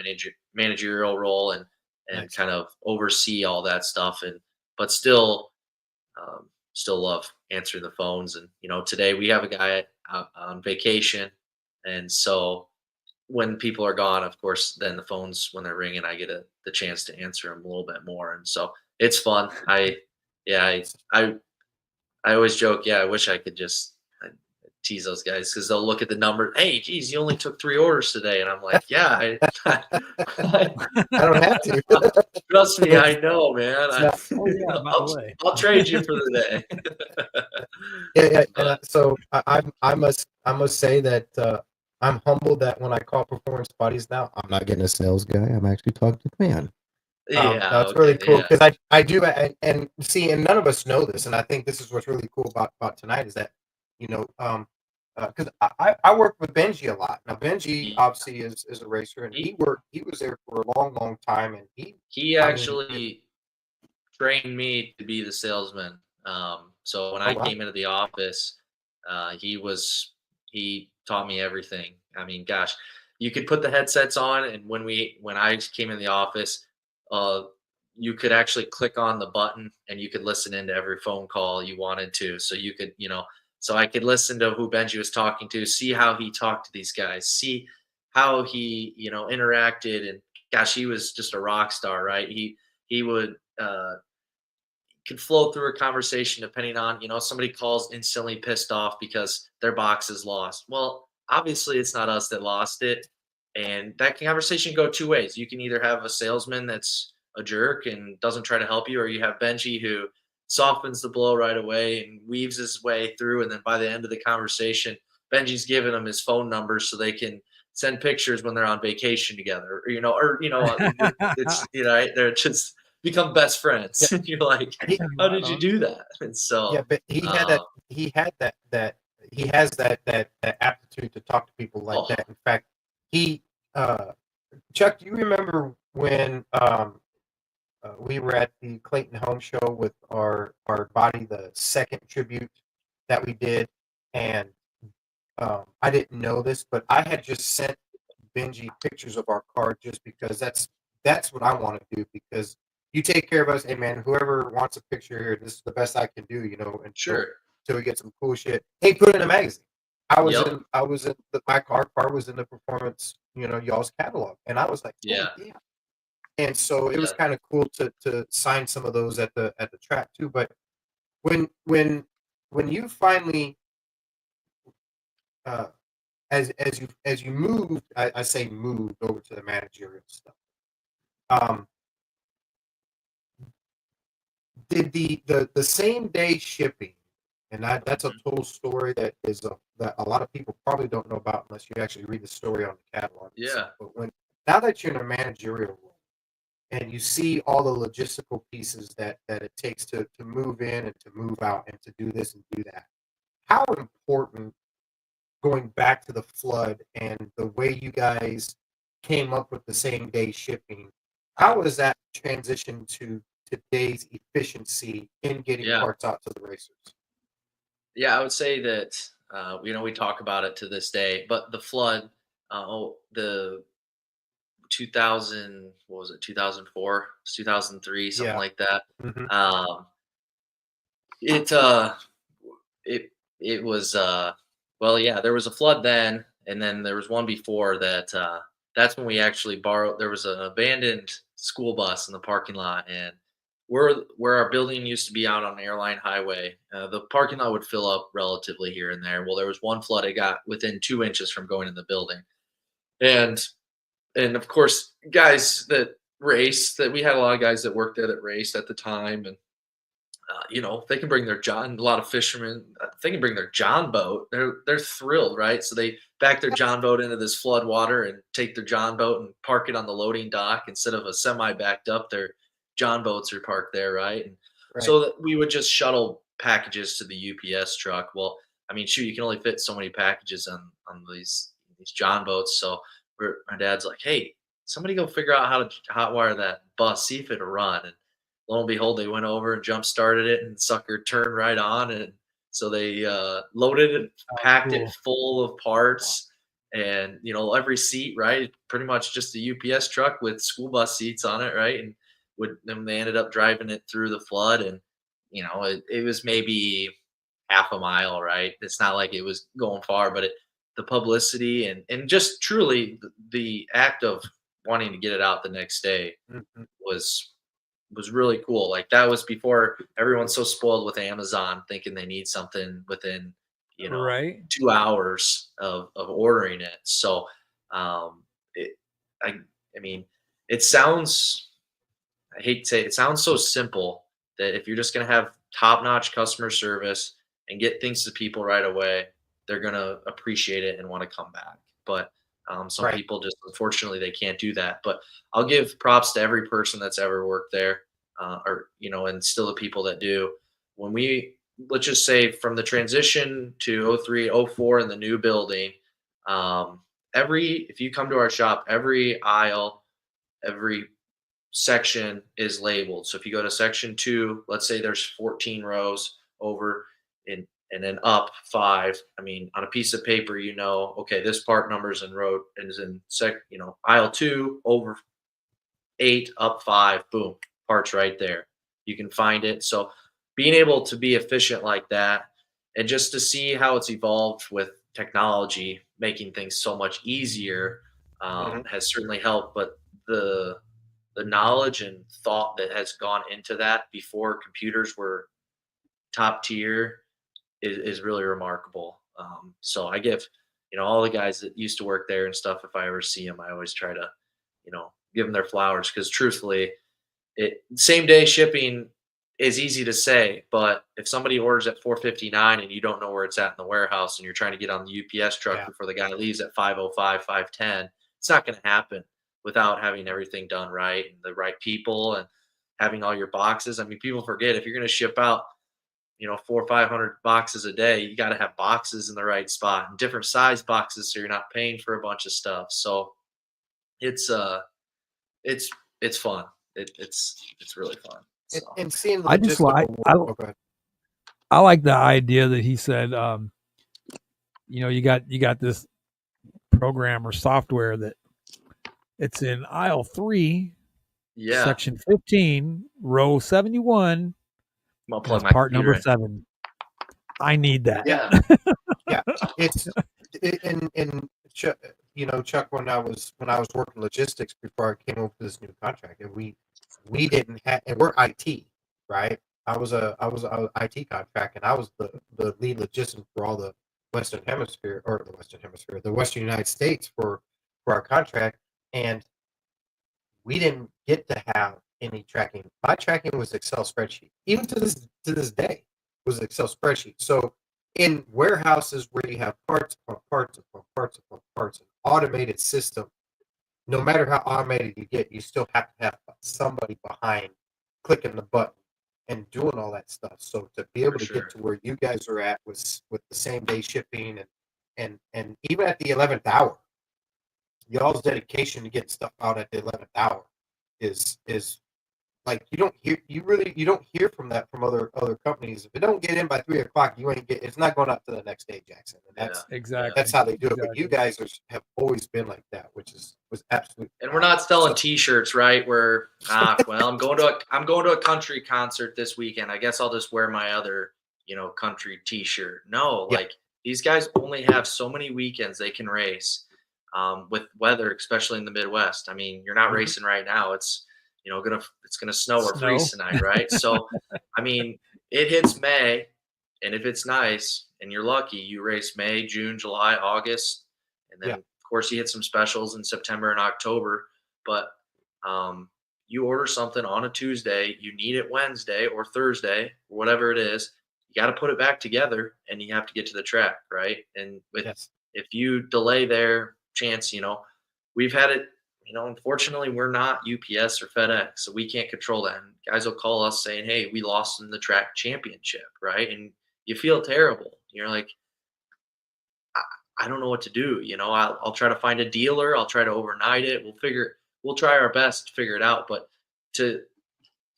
managerial role and Nice. kind of oversee all that stuff, and but still love answering the phones. And today we have a guy out on vacation, and so when people are gone, of course, then the phones when they're ringing, I get the chance to answer them a little bit more, and so it's fun. Yeah, I always joke, yeah, I wish I could just I tease those guys because they'll look at the number. Hey, geez, you only took 3 orders today, and I'm like, yeah, I, I don't have to. trust me, I know, man. It's not- Oh yeah, by the way. I'll trade you for the day. yeah. And But, so I must say that I'm humbled that when I call Performance Bodies now, I'm not getting a sales guy. I'm actually talking to the man. yeah, That's really okay, cool yeah, because I do and see, and none of us know this, and I think this is what's really cool about tonight is that because I work with Benji a lot. Now Benji he, obviously is a racer, and he he was there for a long time, and he I mean, actually trained me to be the salesman. So when oh I wow, came into the office, he taught me everything. I mean, gosh, you could put the headsets on, and when I came in the office, uh, you could actually click on the button and you could listen into every phone call you wanted to. So you could, so I could listen to who Benji was talking to, see how he talked to these guys, see how he, interacted, and gosh, he was just a rock star, right? He would could flow through a conversation depending on, somebody calls instantly pissed off because their box is lost. Well, obviously it's not us that lost it. And that conversation can go two ways. You can either have a salesman that's a jerk and doesn't try to help you, or you have Benji who softens the blow right away and weaves his way through. And then by the end of the conversation, Benji's giving them his phone number so they can send pictures when they're on vacation together, it's, they're just become best yeah, friends. And you're like, he, how Right did you on. do that? And yeah, so, but uh, he has that aptitude to talk to people like oh, that. In fact, he uh, Chuck, do you remember when we were at the Clayton Home Show with our body, the second tribute that we did, and I didn't know this, but I had just sent Benji pictures of our car just because that's what I want to do because you take care of us. Hey man, whoever wants a picture here, this is the best I can do, sure. until we get some cool shit. Hey, put it in a magazine. Yep. My car was in the performance, y'all's catalog, and I was like, oh Yeah. yeah. And so it was Yeah. kind of cool to sign some of those at the track too. But when when when you finally uh, as you moved, I say moved over to the managerial stuff. Um, did the same day shipping, and that's a Mhm. total story that a lot of people probably don't know about unless you actually read the story on the catalog Yeah. itself. But now that you're in a managerial role and you see all the logistical pieces that it takes to move in and to move out and to do this and do that, how important going back to the flood and the way you guys came up with the same day shipping, how was that transition to today's efficiency in getting Yeah. parts out to the racers? Yeah. I would say that, we talk about it to this day, but the flood, the 2000, what was it, 2004, 2003, something Yeah. like that. Hmm. Um, it was well, yeah, there was a flood then, and then there was one before that. That's when we actually borrowed. There was an abandoned school bus in the parking lot, and where our building used to be out on Airline Highway, the parking lot would fill up relatively here and there. Well, there was one flood. It got within 2 inches from going in the building, and of course, guys that race, that we had a lot of guys that worked there that raced at the time, and they can bring their John. A lot of fishermen, they can bring their John boat. They're thrilled, right? So they back their John boat into this flood water and take their John boat and park it on the loading dock instead of a semi backed up. Their John boats are parked there, right? And So that we would just shuttle packages to the UPS truck. Well, I mean, shoot, you can only fit so many packages on these John boats. So my dad's like, "Hey, somebody go figure out how to hotwire that bus, see if it'll run." And lo and behold, they went over and jump started it, and the sucker turned right on. And so they loaded it, packed it full of parts, and every seat, right, pretty much just a UPS truck with school bus seats on it, right, and then they ended up driving it through the flood, and it was maybe half a mile, right? It's not like it was going far, but the publicity and just truly the act of wanting to get it out the next day was really cool. Like that was before everyone's so spoiled with Amazon thinking they need something within, Right. 2 hours of ordering it. So, it I I mean, it sounds I hate to say it sounds so simple that if you're just gonna have top-notch customer service and get things to people right away, they're gonna appreciate it and wanna come back. But, some people just unfortunately, they can't do that. But I'll give props to every person that's ever worked there, and still the people that do. When let's just say from the transition to '03, '04 in the new building, if you come to our shop, every aisle, every section is labeled. So if you go to section 2, let's say there's 14 rows over and then up 5. I mean, on a piece of paper, okay, this part numbers in row and is in aisle 2 over 8 up 5, boom, parts right there. You can find it. So being able to be efficient like that and just to see how it's evolved with technology, making things so much easier has certainly helped. But the knowledge and thought that has gone into that before computers were top tier is really remarkable. So I give, all the guys that used to work there and stuff, if I ever see them, I always try to, give them their flowers because truthfully, same day shipping is easy to say, but if somebody orders at 4:59 and you don't know where it's at in the warehouse and you're trying to get on the UPS truck before the guy leaves at 5:05, 5:10, it's not going to happen without having everything done right and the right people and having all your boxes. I mean, people forget if you're going to ship out, 400 or 500 boxes a day, you got to have boxes in the right spot and different size boxes so you're not paying for a bunch of stuff. So it's it's fun. It's really fun. So. And seeing the I just like I like the idea that he said, you got this program or software that it's in aisle 3, section 15, row 71. I'll plug my part number 7. I need that. Yeah. It's in Chuck, when I was working logistics before I came over to this new contract, and we didn't have, and we're IT, right? I was a IT contract, and I was the lead logistician for all the Western United States for our contract, and we didn't get to have any tracking. My tracking was Excel spreadsheet, even to this day was Excel spreadsheet. So in warehouses where you have parts upon parts upon parts upon parts, an automated system, no matter how automated you get, you still have to have somebody behind clicking the button and doing all that stuff. So to be able to get to where you guys are at with the same day shipping and even at the 11th hour, y'all's dedication to getting stuff out at the 11th hour is like you don't hear from other companies. If it don't get in by 3 o'clock, it's not going up to the next day, Jackson. And that's exactly that's how they do it. But you guys have always been like that, which was absolutely. And we're not selling T-shirts, right? Well, I'm going to a country concert this weekend. I guess I'll just wear my other, country T-shirt. No, like these guys only have so many weekends they can race. With weather, especially in the Midwest. I mean, you're not racing right now. It's it's gonna snow or freeze tonight, right? So, I mean, it hits May, and if it's nice and you're lucky, you race May, June, July, August, and then of course you hit some specials in September and October. But you order something on a Tuesday, you need it Wednesday or Thursday, or whatever it is. You got to put it back together, and you have to get to the track, right? And if you delay their chance, we've had it unfortunately, we're not UPS or FedEx, so we can't control that. And guys will call us saying, "Hey, we lost in the track championship," right? And you feel terrible. You're like, I, I don't know what to do. I'll try to find a dealer. I'll try to overnight it. We'll try our best to figure it out. But to,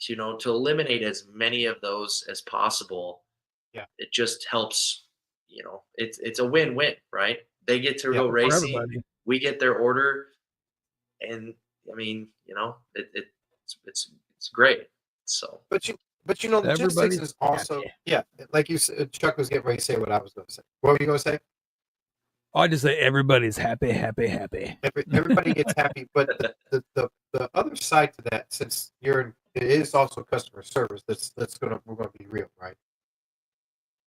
to eliminate as many of those as possible, Yeah. it just helps. It's a win-win, right? They get to Yeah, go for racing. everybody. We get their order. And I mean, it's great. So but logistics Everybody's is also, happy. yeah, like you said, Chuck was getting ready to say what I was going to say. What were you going to say? I just say everybody's happy, happy, happy. Everybody gets happy, but the other side to that, since it is also customer service. We're gonna be real, right?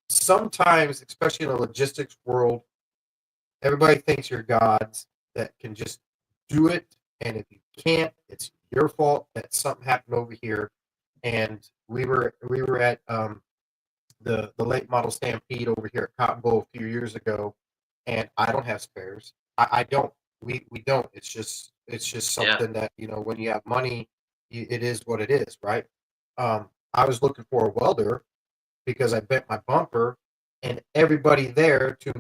Sometimes, especially in the logistics world, everybody thinks you're gods that can just do it, and if you can't, it's your fault that something happened over here. And we were at the late model Stampede over here at Cotton Bowl a few years ago, and I don't have spares. I don't. We don't. It's just yeah, something that when you have money, it is what it is, right? I was looking for a welder because I bent my bumper, and everybody there to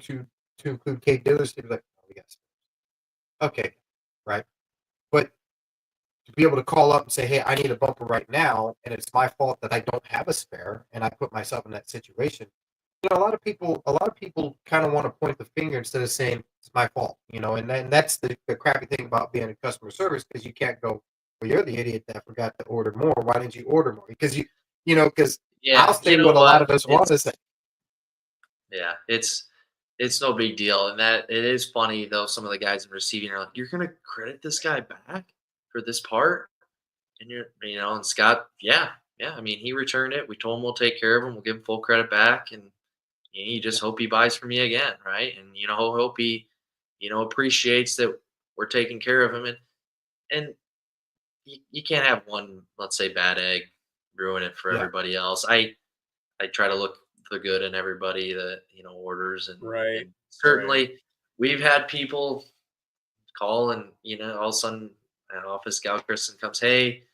include Kate Dillis, he was like, "Oh, yes, okay, right." But to be able to call up and say, "Hey, I need a bumper right now," and it's my fault that I don't have a spare, and I put myself in that situation. A lot of people kind of want to point the finger instead of saying it's my fault, and then that's the crappy thing about being in customer service, because you can't go, well, you're the idiot that forgot to order more. Why didn't you order more? Because yeah. I'll You say know what a lot of what? us want to say. Yeah, it's no big deal. And that it is funny though. Some of the guys in receiving are like, "You're gonna credit this guy back for this part?" And and Scott, yeah, yeah. I mean, he returned it. We told him we'll take care of him. We'll give him full credit back, and you Yeah, just hope he buys from you again, right? And hope he, appreciates that we're taking care of him. And you can't have one, let's say, bad egg ruin it for yeah, everybody else. I try to look the good in everybody that orders, and Right. Right. certainly we've had people call, and all of a sudden an office gal Kristen comes, "Hey,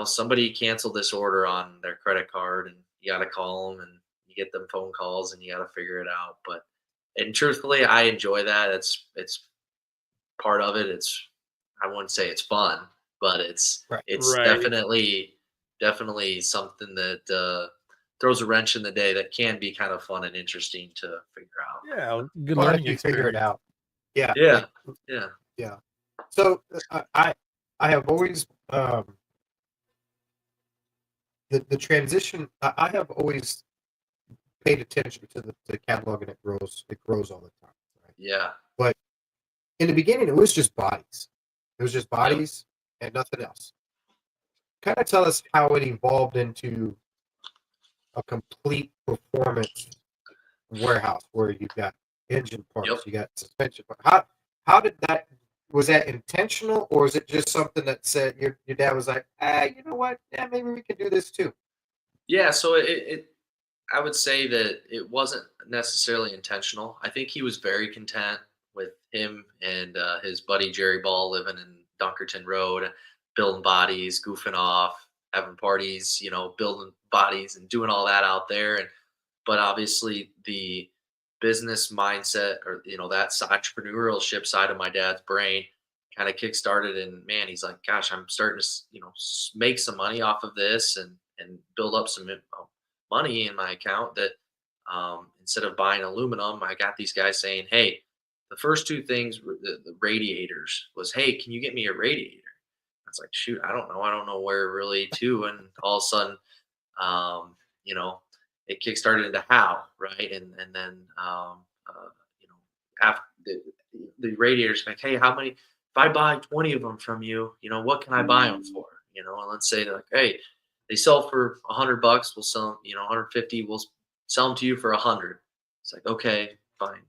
somebody canceled this order on their credit card," and you got to call them, and you get them phone calls, and you got to figure it out. But and truthfully, I enjoy that. It's part of it. I wouldn't say it's fun, but right. it's Right. definitely something that throws a wrench in the day that can be kind of fun and interesting to figure out. Yeah. Good Well, if learning you figure it experience. out, yeah, Yeah, like yeah, yeah. So I have always the transition. I have always paid attention to the catalog, and it grows all the time, right? yeah. But in the beginning, it was just bodies. It was just Yep. bodies and nothing else. Kind of tell us how it evolved into a complete performance warehouse where you've got engine Yep. parts, you got suspension parts. How did that, was that intentional, or is it just something that said your dad was like, you know what? Yeah, maybe we could do this too. Yeah. So I would say that it wasn't necessarily intentional. I think he was very content with him and his buddy Jerry Ball living in Dunkerton Road, building bodies, goofing off, having parties, building bodies and doing all that out there. But obviously the business mindset, or that entrepreneurship side of my dad's brain kind of kick-started, and man, he's like, gosh, I'm starting to make some money off of this, and build up some money in my account, that instead of buying aluminum, I got these guys saying, hey, the first two things were the radiators was, hey, can you get me a radiator? I was like, shoot, I don't know where really to. And all of a sudden, um, you know, it kickstarted into how, right? And then, you know, after the radiators, like, hey, how many, if I buy 20 of them from you, what can I buy them for? And let's say like, hey, they sell for $100, we'll sell them, 150, we'll sell them to you for 100. It's like, okay, fine.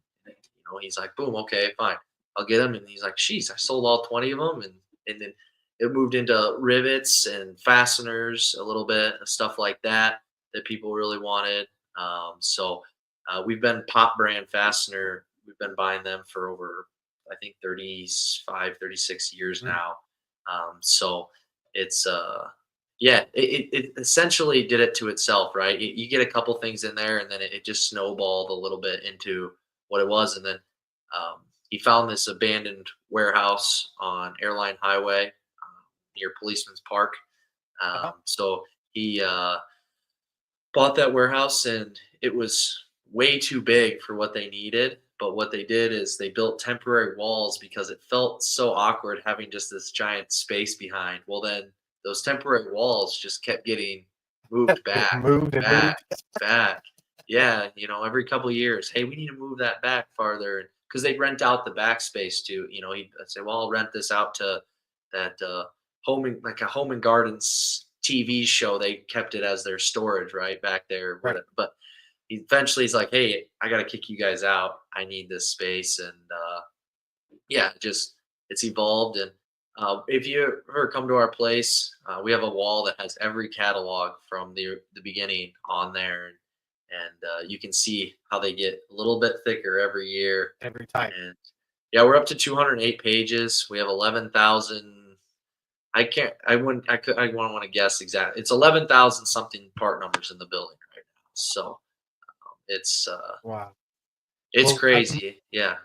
He's like, boom, okay, fine. I'll get them. And he's like, geez, I sold all 20 of them. And then it moved into rivets and fasteners a little bit, stuff like that people really wanted. So we've been Pop brand fastener. We've been buying them for over I think 35, 36 years now. So it's yeah, it essentially did it to itself, right? You get a couple things in there, and then it just snowballed a little bit into what it was, and then he found this abandoned warehouse on Airline Highway near Policeman's Park. So he bought that warehouse, and it was way too big for what they needed. But what they did is they built temporary walls because it felt so awkward having just this giant space behind. Well, then those temporary walls just kept getting moved It back, moved and back, moved. back. Yeah, every couple of years, hey, we need to move that back farther because they'd rent out the back space to, he'd say, well, I'll rent this out to that like a home and gardens TV show. They kept it as their storage right back there, Right. but eventually he's like, hey, I got to kick you guys out. I need this space. And yeah, it's evolved. And if you ever come to our place, we have a wall that has every catalog from the beginning on there. And you can see how they get a little bit thicker every year. Every time. And yeah, we're up to 208 pages. We have 11,000. I wouldn't want to guess exactly. It's 11,000 something part numbers in the building right now. So it's Wow. it's Well, crazy. Yeah.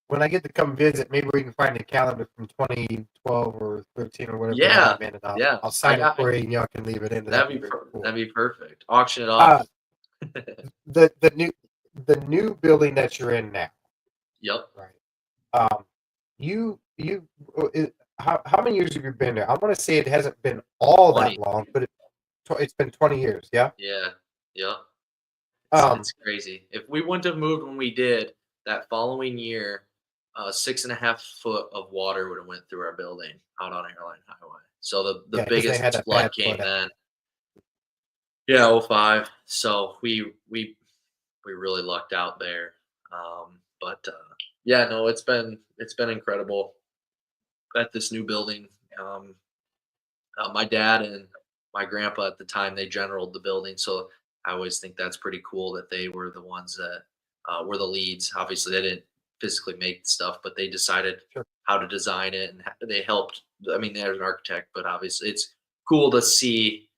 When I get to come visit, maybe we can find a calendar from 2012 or 13 or whatever. Yeah. And Yeah. I'll sign it for you, and y'all can leave it in. That'd be perfect. Auction it Uh, off. the new building that you're in now, Yep. right? How many years have you been there? I want to say it hasn't been all 20. that long, but it's been 20 years. Yeah. Yeah. Yeah. Um, It's crazy. If we wouldn't have moved when we did, that following year, 6.5 foot of water would have went through our building out on Airline Highway. So the Yeah, 'cause they biggest had a flood bad came flood. then. Yeah, '05. So we really lucked out there. But yeah, no, it's been incredible at this new building. Um, my dad and my grandpa at the time, they generaled the building, so I always think that's pretty cool that they were the ones that were the leads. Obviously, they didn't physically make stuff, but they decided Sure. how to design it, and they helped. I mean, they're an architect, but obviously, it's cool to see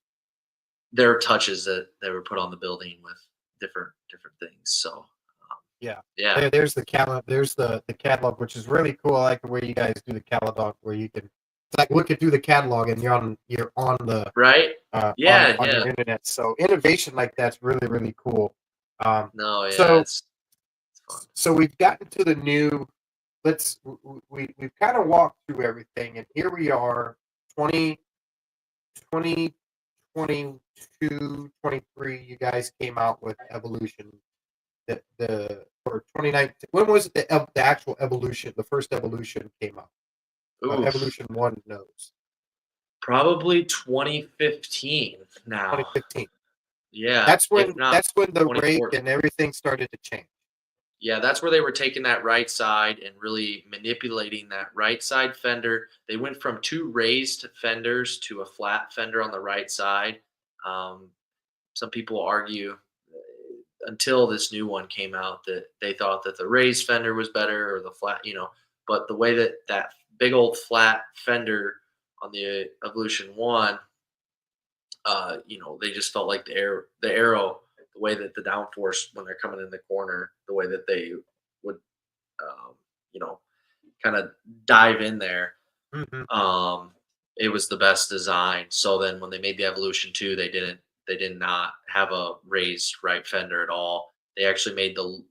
their touches that were put on the building with different things. So Yeah. yeah, There's the catalog. There's the catalog, which is really cool. I like the way you guys do the catalog, where you can. It's like looking through the catalog, and you're on the right, yeah, on yeah. your internet. So innovation like that's really, really cool. No, yeah, So it's fun. so we've gotten to the new. We've kind of walked through everything, and here we are, 20, 22, 23. You guys came out with Evolution. For 2019. When was it the actual Evolution? The first Evolution came out. Oof. Evolution 1 knows. Probably 2015 now. 2015. Yeah. That's when if not the rake 2014. and everything started to change. Yeah, that's where they were taking that right side and really manipulating that right side fender. They went from two raised fenders to a flat fender on the right side. Some people argue until this new one came out that they thought that the raised fender was better or the flat, but the way that that big old flat fender on the Evolution 1, they just felt like the arrow, the way that the downforce when they're coming in the corner, the way that they would, um, you know, kind of dive in there. It was the best design. So then when they made the Evolution 2, they did not have a raised right fender at all. They actually made the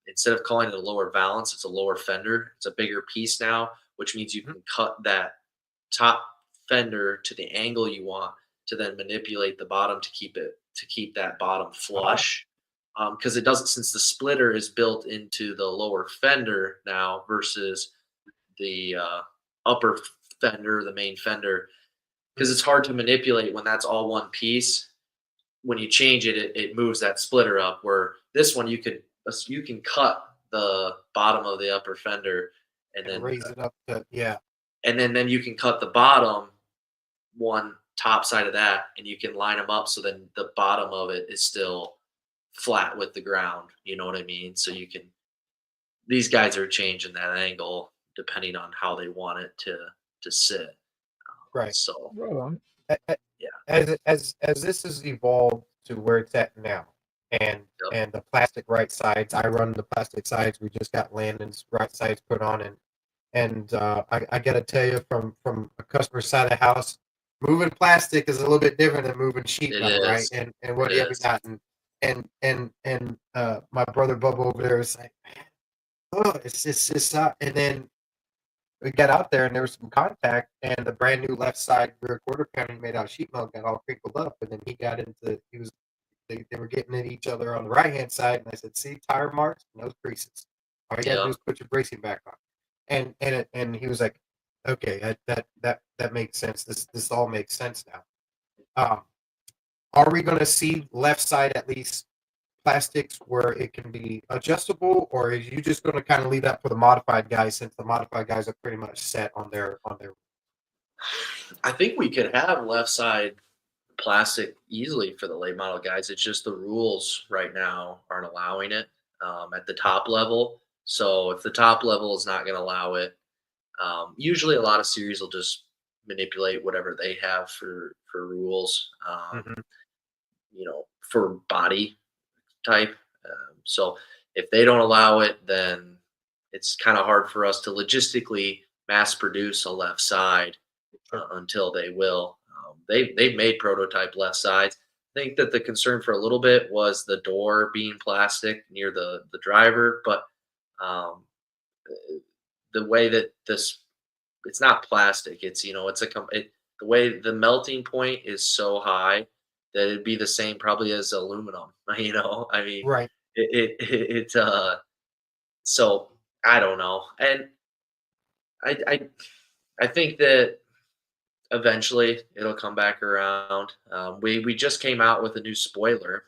instead of calling it a lower valance, it's a lower fender. It's a bigger piece now, which means you can cut that top fender to the angle you want to then manipulate the bottom to keep that bottom flush. Because it doesn't, since the splitter is built into the lower fender now versus the upper fender, the main fender, because it's hard to manipulate when that's all one piece. When you change it, it moves that splitter up. Where this one, you can cut the bottom of the upper fender and then raise it up to, yeah. And then you can cut the bottom one top side of that, and you can line them up so then the bottom of it is still flat with the ground. You know what I mean? So these guys are changing that angle depending on how they want it to sit. Right. So Right on. yeah. As this has evolved to where it's at now, and Yep. the plastic right sides, I run the plastic sides. We just got Landon's right sides put on, and I got to tell you, from a customer side of the house, moving plastic is a little bit different than moving sheet It metal, right? is. And what It have you is. got? And my brother Bubba over there was like, oh, it's not. And then we got out there and there was some contact, and the brand new left side rear quarter panel made out of sheet metal got all crinkled up, and then they were getting at each other on the right hand side, and I said, see, tire marks and those creases. All you gotta do Yeah. is put your bracing back on. And he was like, okay, that makes sense. This all makes sense now. Are we going to see left side at least plastics where it can be adjustable, or is you just going to kind of leave that for the modified guys, since the modified guys are pretty much set on their I think we could have left side plastic easily for the late model guys. It's just the rules right now aren't allowing it at the top level. So if the top level is not going to allow it, usually a lot of series will just manipulate whatever they have for rules. Mhm. For body type. So if they don't allow it, then it's kind of hard for us to logistically mass produce a left side until they will. They've made prototype left sides. I think that the concern for a little bit was the door being plastic near the driver, but um, the way that it's not plastic. It's the way the melting point is so high that it'd be the same probably as aluminum. I mean, Right. so I don't know, and I I I think that eventually it'll come back around. We just came out with a new spoiler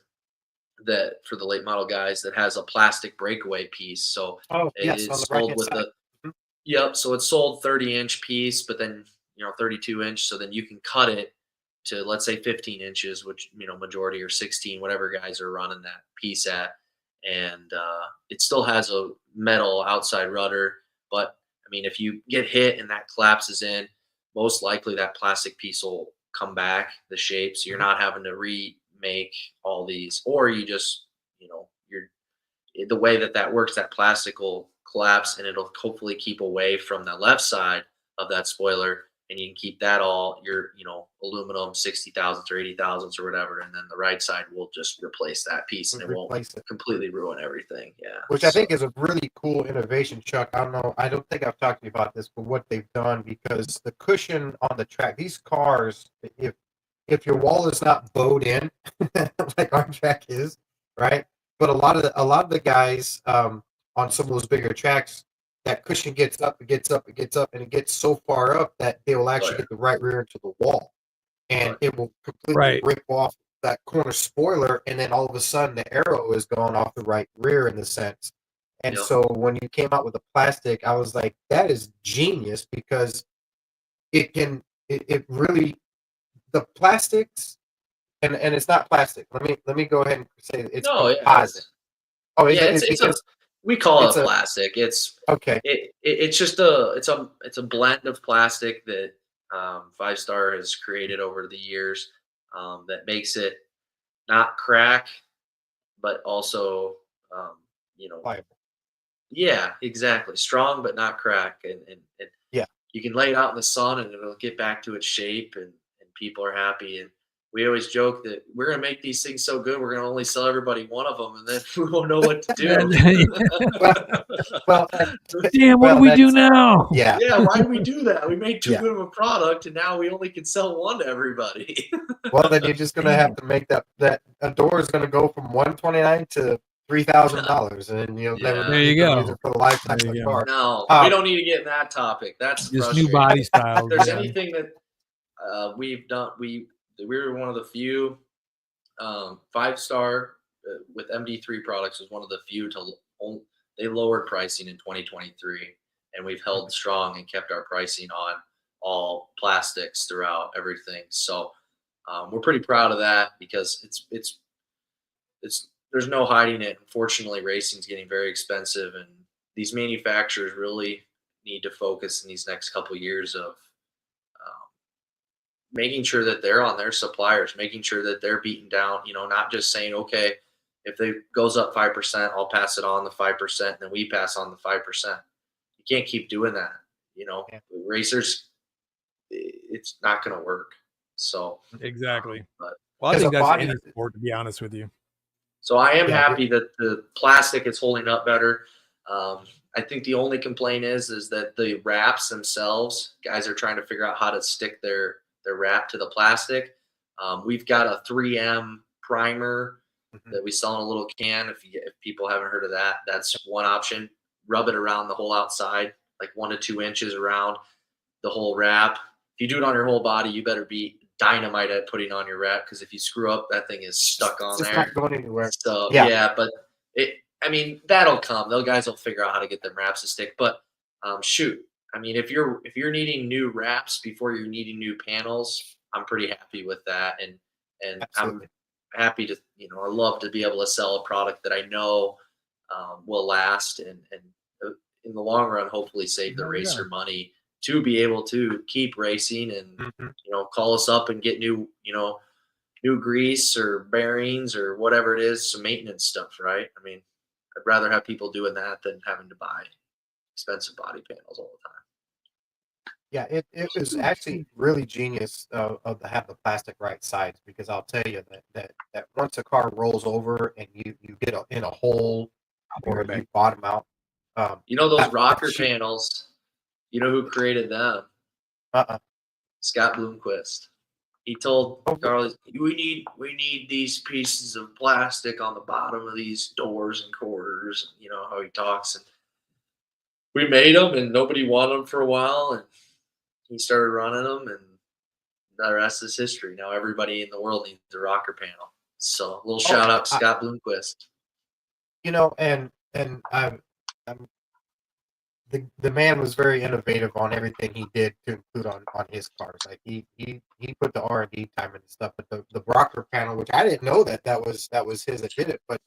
that for the late model guys that has a plastic breakaway piece. So Oh, yes, on the it's right sold hand with side. the Mhm. Yep. So it's sold 30-inch piece, but then 32-inch. So then you can cut it to let's say 15 inches, which majority or 16, whatever guys are running that piece at, and it still has a metal outside rudder. But I mean, if you get hit and that collapses in, most likely that plastic piece will come back the shape, so you're Mhm. not having to remake all these, or you just you're the way that works, that plastic will collapse and it'll hopefully keep away from the left side of that spoiler. And you can keep that all your, aluminum 60 thousandths or 80 thousandths or whatever. And then the right side will just replace that piece and it won't Replace it. completely ruin everything. Yeah. Which I So, think is a really cool innovation, Chuck. I don't know. I don't think I've talked to you about this, but what they've done, because the cushion on the track, these cars, if your wall is not bowed in, like our track is, right? But a lot of the guys on some of those bigger tracks, that cushion gets up, it gets up, it gets up, and it gets so far up that they will actually right. get the right rear into the wall, and Right. it will completely Right. rip off that corner spoiler, and then all of a sudden the arrow is gone off the right rear in the sense. And Yep. so when you came out with the plastic, I was like, that is genius, because it really, the plastics, and it's not plastic. Let me go ahead and say it's No, yeah. composite. Oh, is Yeah, it? Because we call it's it a plastic. okay. It's just it's a blend of plastic that Five Star has created over the years that makes it not crack, but also um, you know Pliable. yeah, exactly, strong but not crack, and Yeah. you can lay it out in the sun and it'll get back to its shape, and people are happy. And we always joke that we're gonna make these things so good we're gonna only sell everybody one of them, and then we won't know what to do. Well, well, Damn, what do well, we do that's now? yeah. Yeah, why do we do that? We made too Yeah. good of a product, and now we only can sell one to everybody. Well, then you're just gonna have Damn. to make that a door is gonna go from $129 to $3,000, and you'll never Yeah. There you you can use go. it for the lifetime There of the you go. car. No, we Um, don't need to get in that topic. That's Just new frustrating. body If styles. there's Yeah. anything that we've done, we were one of the few Five Star with MD3 products was one of the few they lowered pricing in 2023, and we've held strong and kept our pricing on all plastics throughout everything. So we're pretty proud of that because it's there's no hiding it. Unfortunately, racing's getting very expensive, and these manufacturers really need to focus in these next couple of years of making sure that they're on their suppliers, making sure that they're beaten down, not just saying, okay, if it goes up 5%, I'll pass it on the 5%, and then we pass on the 5%. You can't keep doing that. Yeah. Racers, it's not going to work. So Exactly. but Well, I As think a that's body- any sport, to be honest with you. so I am Yeah, happy that the plastic is holding up better. I think the only complaint is that the wraps themselves, guys are trying to figure out how to stick their wrap to the plastic. We've got a 3M primer that we sell in a little can. If people haven't heard of that, that's one option. Rub it around the whole outside, like 1 to 2 inches around the whole wrap. If you do it on your whole body, you better be dynamite at putting on your wrap, because if you screw up, that thing is stuck on it's there. not going anywhere. So Yeah. but that'll come. Those guys will figure out how to get them wraps to stick. But shoot, if you're needing new wraps before you're needing new panels, I'm pretty happy with that. And Absolutely. I'm happy to, I love to be able to sell a product that I know will last and in the long run, hopefully save the racer money to be able to keep racing and, call us up and get new grease or bearings or whatever it is, some maintenance stuff, right? I'd rather have people doing that than having to buy expensive body panels all the time. Yeah, it was actually really genius of to have the plastic right size, because I'll tell you that once a car rolls over and you get in a hole or you bottom out. Those rocker panels, who created them? Scott Bloomquist. He told Carly, we need these pieces of plastic on the bottom of these doors and quarters. You know how he talks. And we made them, and nobody wanted them for a while, and he started running them, and the rest is history. Now everybody in the world needs a rocker panel. So a little shout out to Scott Bloomquist. And the man was very innovative on everything he did to include on his cars. Like he put the R&D time into stuff. But the rocker panel, which I didn't know that was his that did it, but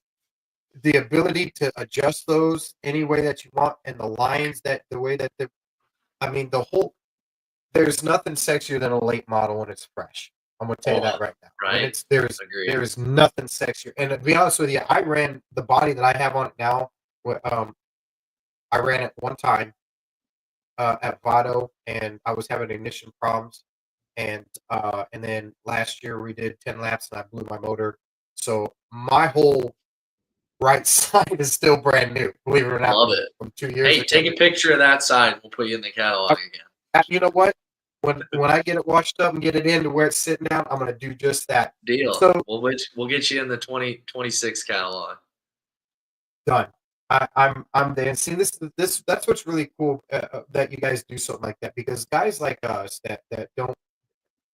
the ability to adjust those any way that you want, and the lines the way that the whole, there's nothing sexier than a late model when it's fresh. I'm gonna tell you that right now. Right. There's nothing sexier. And to be honest with you, I ran the body that I have on it now. I ran it one time at Vado, and I was having ignition problems, and then last year we did 10 laps and I blew my motor. So my whole right side is still brand new. Believe it or not, love it. From 2 years ago. Take a picture of that side. We'll put you in the catalog again. You know what? When I get it washed up and get it in to where it's sitting down, I'm gonna do just that. Deal. So we'll get you in the 2026 catalog. Done. I'm there. And see, this that's what's really cool that you guys do something like that, because guys like us that don't.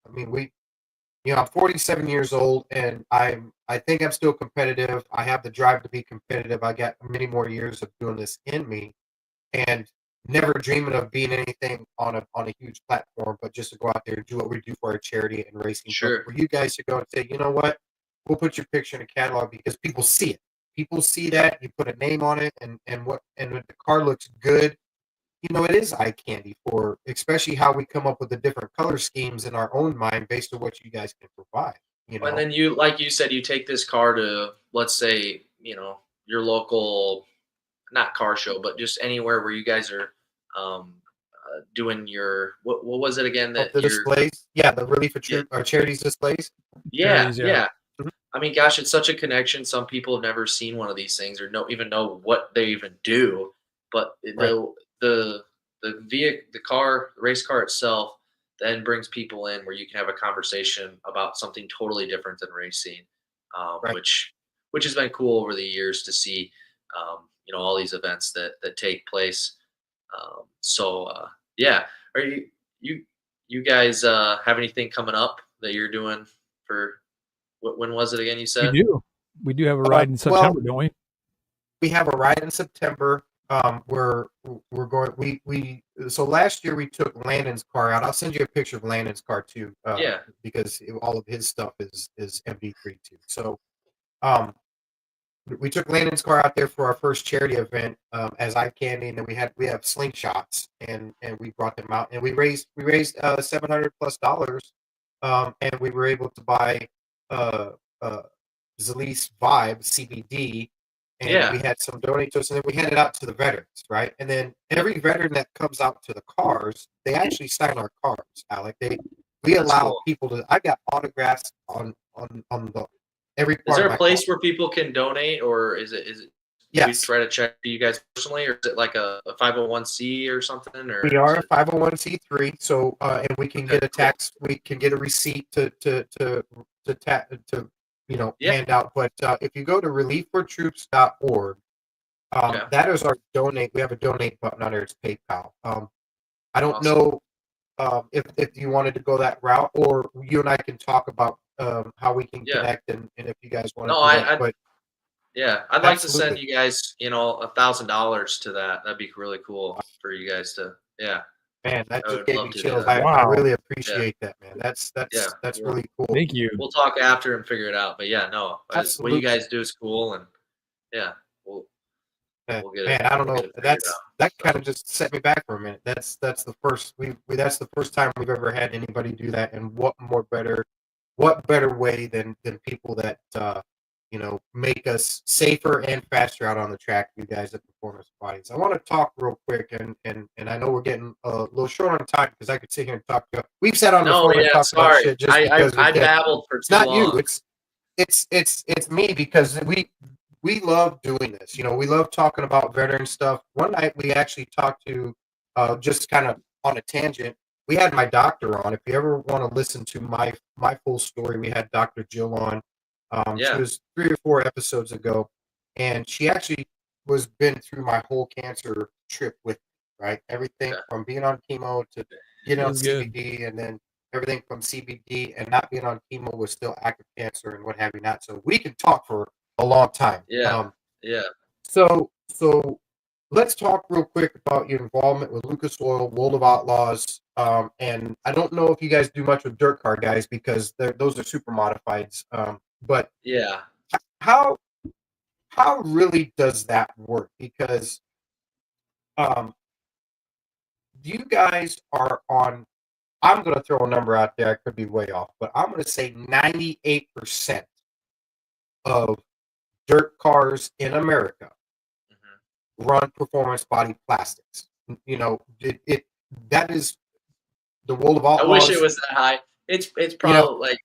I'm 47 years old, and I think I'm still competitive. I have the drive to be competitive. I got many more years of doing this in me, and never dreaming of being anything on a huge platform, but just to go out there and do what we do for our charity and racing. Sure. But for you guys to go and say, you know what, we'll put your picture in a catalog, because people see it. People see that you put a name on it, and when the car looks good, it is eye candy for, especially how we come up with the different color schemes in our own mind based on what you guys can provide. And then you, like you said, you take this car to, let's say, your local, not car show, but just anywhere where you guys are doing your, what was it again? That the displays, the relief of our charities displays. Yeah. Gosh, it's such a connection. Some people have never seen one of these things or don't even know what they even do. But the race car itself then brings people in where you can have a conversation about something totally different than racing, which has been cool over the years to see, all these events that take place. Are you guys have anything coming up that you're doing for? When was it again? You said we do have a ride in September, don't we? We have a ride in September. We're going. So last year we took Landon's car out. I'll send you a picture of Landon's car too. Because all of his stuff is MD3 too. So, we took Landon's car out there for our first charity event as eye candy, and then we have slingshots, and we brought them out, and we raised $700+ and we were able to buy uh, Zalees Vibe CBD, and we had some donate to us, and then we handed out to the veterans, right? And then every veteran that comes out to the cars, they actually sign our cards, Alec. We allow people to. I got autographs on the every part. Is there of a my place car. where people can donate, or is it? Yes. We try to check for you guys personally, or is it like a 501c or something? Or we are a 501c3, so and we can get a tax. We can get a receipt to hand out. But if you go to relieffortroops.org, that is our donate. We have a donate button under its PayPal. I don't know if you wanted to go that route, or you and I can talk about how we can connect, and if you guys want to do that. But yeah, I'd like to send you guys, $1,000 to that. That'd be really cool for you guys to, Man, that just gave me chills. I really appreciate that, man. That's really cool. Thank you. We'll talk after and figure it out. But what you guys do is cool, and we'll get it. Man, I don't know. That kind of just set me back for a minute. That's the first that's the first time we've ever had anybody do that, and what better way than people that make us safer and faster out on the track, you guys at Performance Bodies. I want to talk real quick, and I know we're getting a little short on time because I could sit here and talk to you. We've sat on the phone and talked about shit just because I babbled for too long. It's not you. It's me, because we love doing this. We love talking about veteran stuff. One night we actually talked to just kind of on a tangent. We had my doctor on. If you ever want to listen to my full story, we had Dr. Jill on. She was 3 or 4 episodes ago, and she actually been through my whole cancer trip with me, right? Everything from being on chemo to getting on CBD, and then everything from CBD and not being on chemo with still active cancer and what have you not. So we can talk for a long time. So let's talk real quick about your involvement with Lucas Oil, World of Outlaws. And I don't know if you guys do much with dirt car guys, because those are super modifieds. But how really does that work? Because you guys are on, I'm going to throw a number out there, I could be way off, but I'm going to say 98% of dirt cars in America run performance body plastics. That is the World of Outlaws. I wish it was that high. It's probably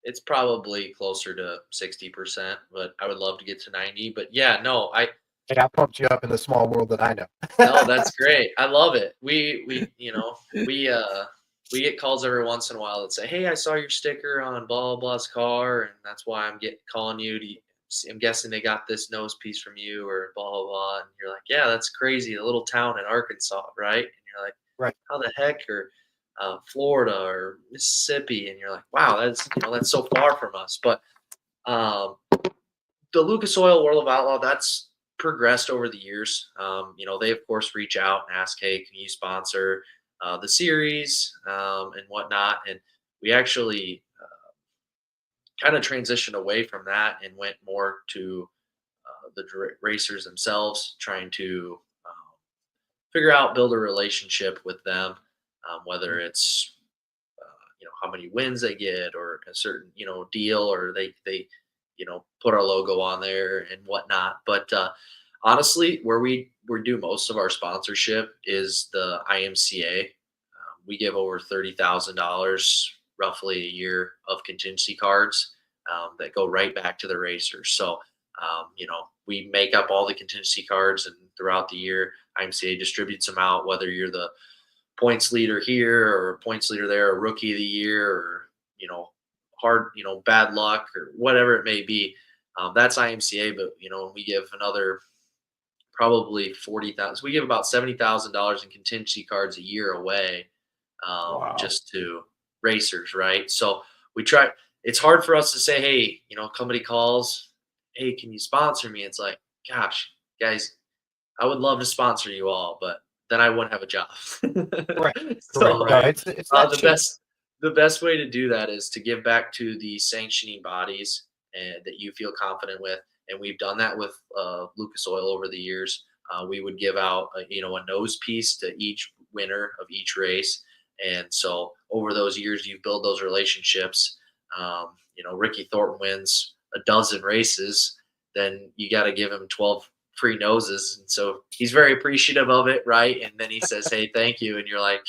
it's probably closer to 60%, but I would love to get to 90. But I pumped you up in the small world that I know. No, that's great. I love it. We get calls every once in a while that say, "Hey, I saw your sticker on blah blah's car, and that's why I'm calling you. I'm guessing they got this nose piece from you, or blah blah blah." And you're like, "Yeah, that's crazy. A little town in Arkansas, right?" And you're like, "Right? How the heck?" Or Florida or Mississippi, and you're like, "Wow, that's so far from us." But the Lucas Oil World of Outlaw, that's progressed over the years. They of course reach out and ask, "Hey, can you sponsor the series and whatnot?" And we actually kind of transitioned away from that and went more to the racers themselves, trying to figure out, build a relationship with them, whether it's how many wins they get, or a certain deal, or they put our logo on there and whatnot. But honestly, where we do most of our sponsorship is the IMCA. We give over $30,000 roughly a year of contingency cards that go right back to the racers. So we make up all the contingency cards, and throughout the year IMCA distributes them out, whether you're the points leader here or points leader there, or rookie of the year, or bad luck, or whatever it may be. That's IMCA. But we give another probably 40,000. We give about $70,000 in contingency cards a year away, just to racers, right? So we try. It's hard for us to say, "Hey, somebody calls, hey, can you sponsor me?" It's like, gosh, guys, I would love to sponsor you all, but then I wouldn't have a job. Right. So it's not the best way to do that is to give back to the sanctioning bodies and that you feel confident with. And we've done that with Lucas Oil over the years. We would give out, a nose piece to each winner of each race. And so over those years, you build those relationships. Ricky Thornton wins a dozen races, then you got to give him 12 free noses. And so he's very appreciative of it, right? And then he says, hey, thank you. And you're like,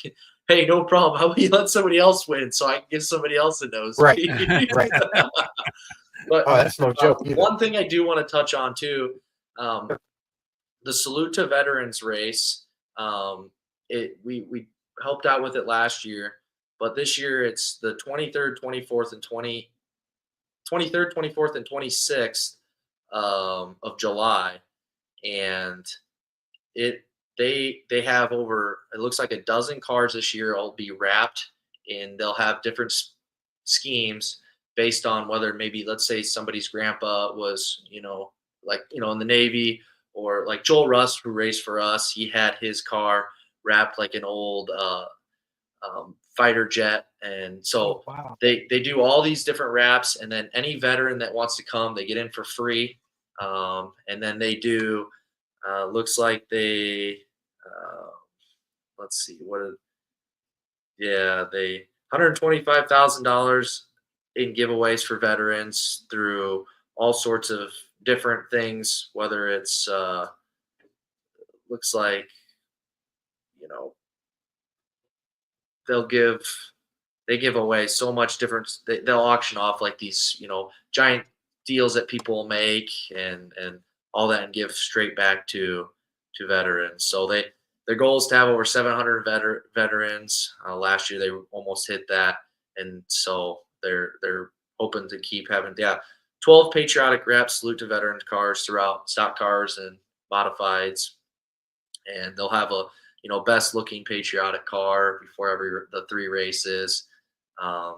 hey, no problem. How about you let somebody else win so I can give somebody else a nose Right. piece? Right. But that's no joke either. one thing I do want to touch on too, the Salute to Veterans race. We helped out with it last year, but this year it's the 23rd, 24th, and 23rd, 24th, and 26th of July, and they have over, it looks like a dozen cars this year will be wrapped, and they'll have different schemes based on whether maybe, let's say somebody's grandpa was in the Navy, or like Joel Rust, who raced for us, he had his car wrapped like an old fighter jet. And so wow. they do all these different wraps, and then any veteran that wants to come, they get in for free. And then they do, looks like they, let's see, they $125,000 in giveaways for veterans through all sorts of different things, whether it's, looks like, they give away so much different, they'll auction off like these, giant deals that people make and all that, and give straight back to veterans. So their goal is to have over 700 veterans. Last year they almost hit that, and so they're hoping to keep having 12 patriotic wraps, Salute to Veterans cars throughout stock cars and modifieds, and they'll have a best looking patriotic car before the 3 races.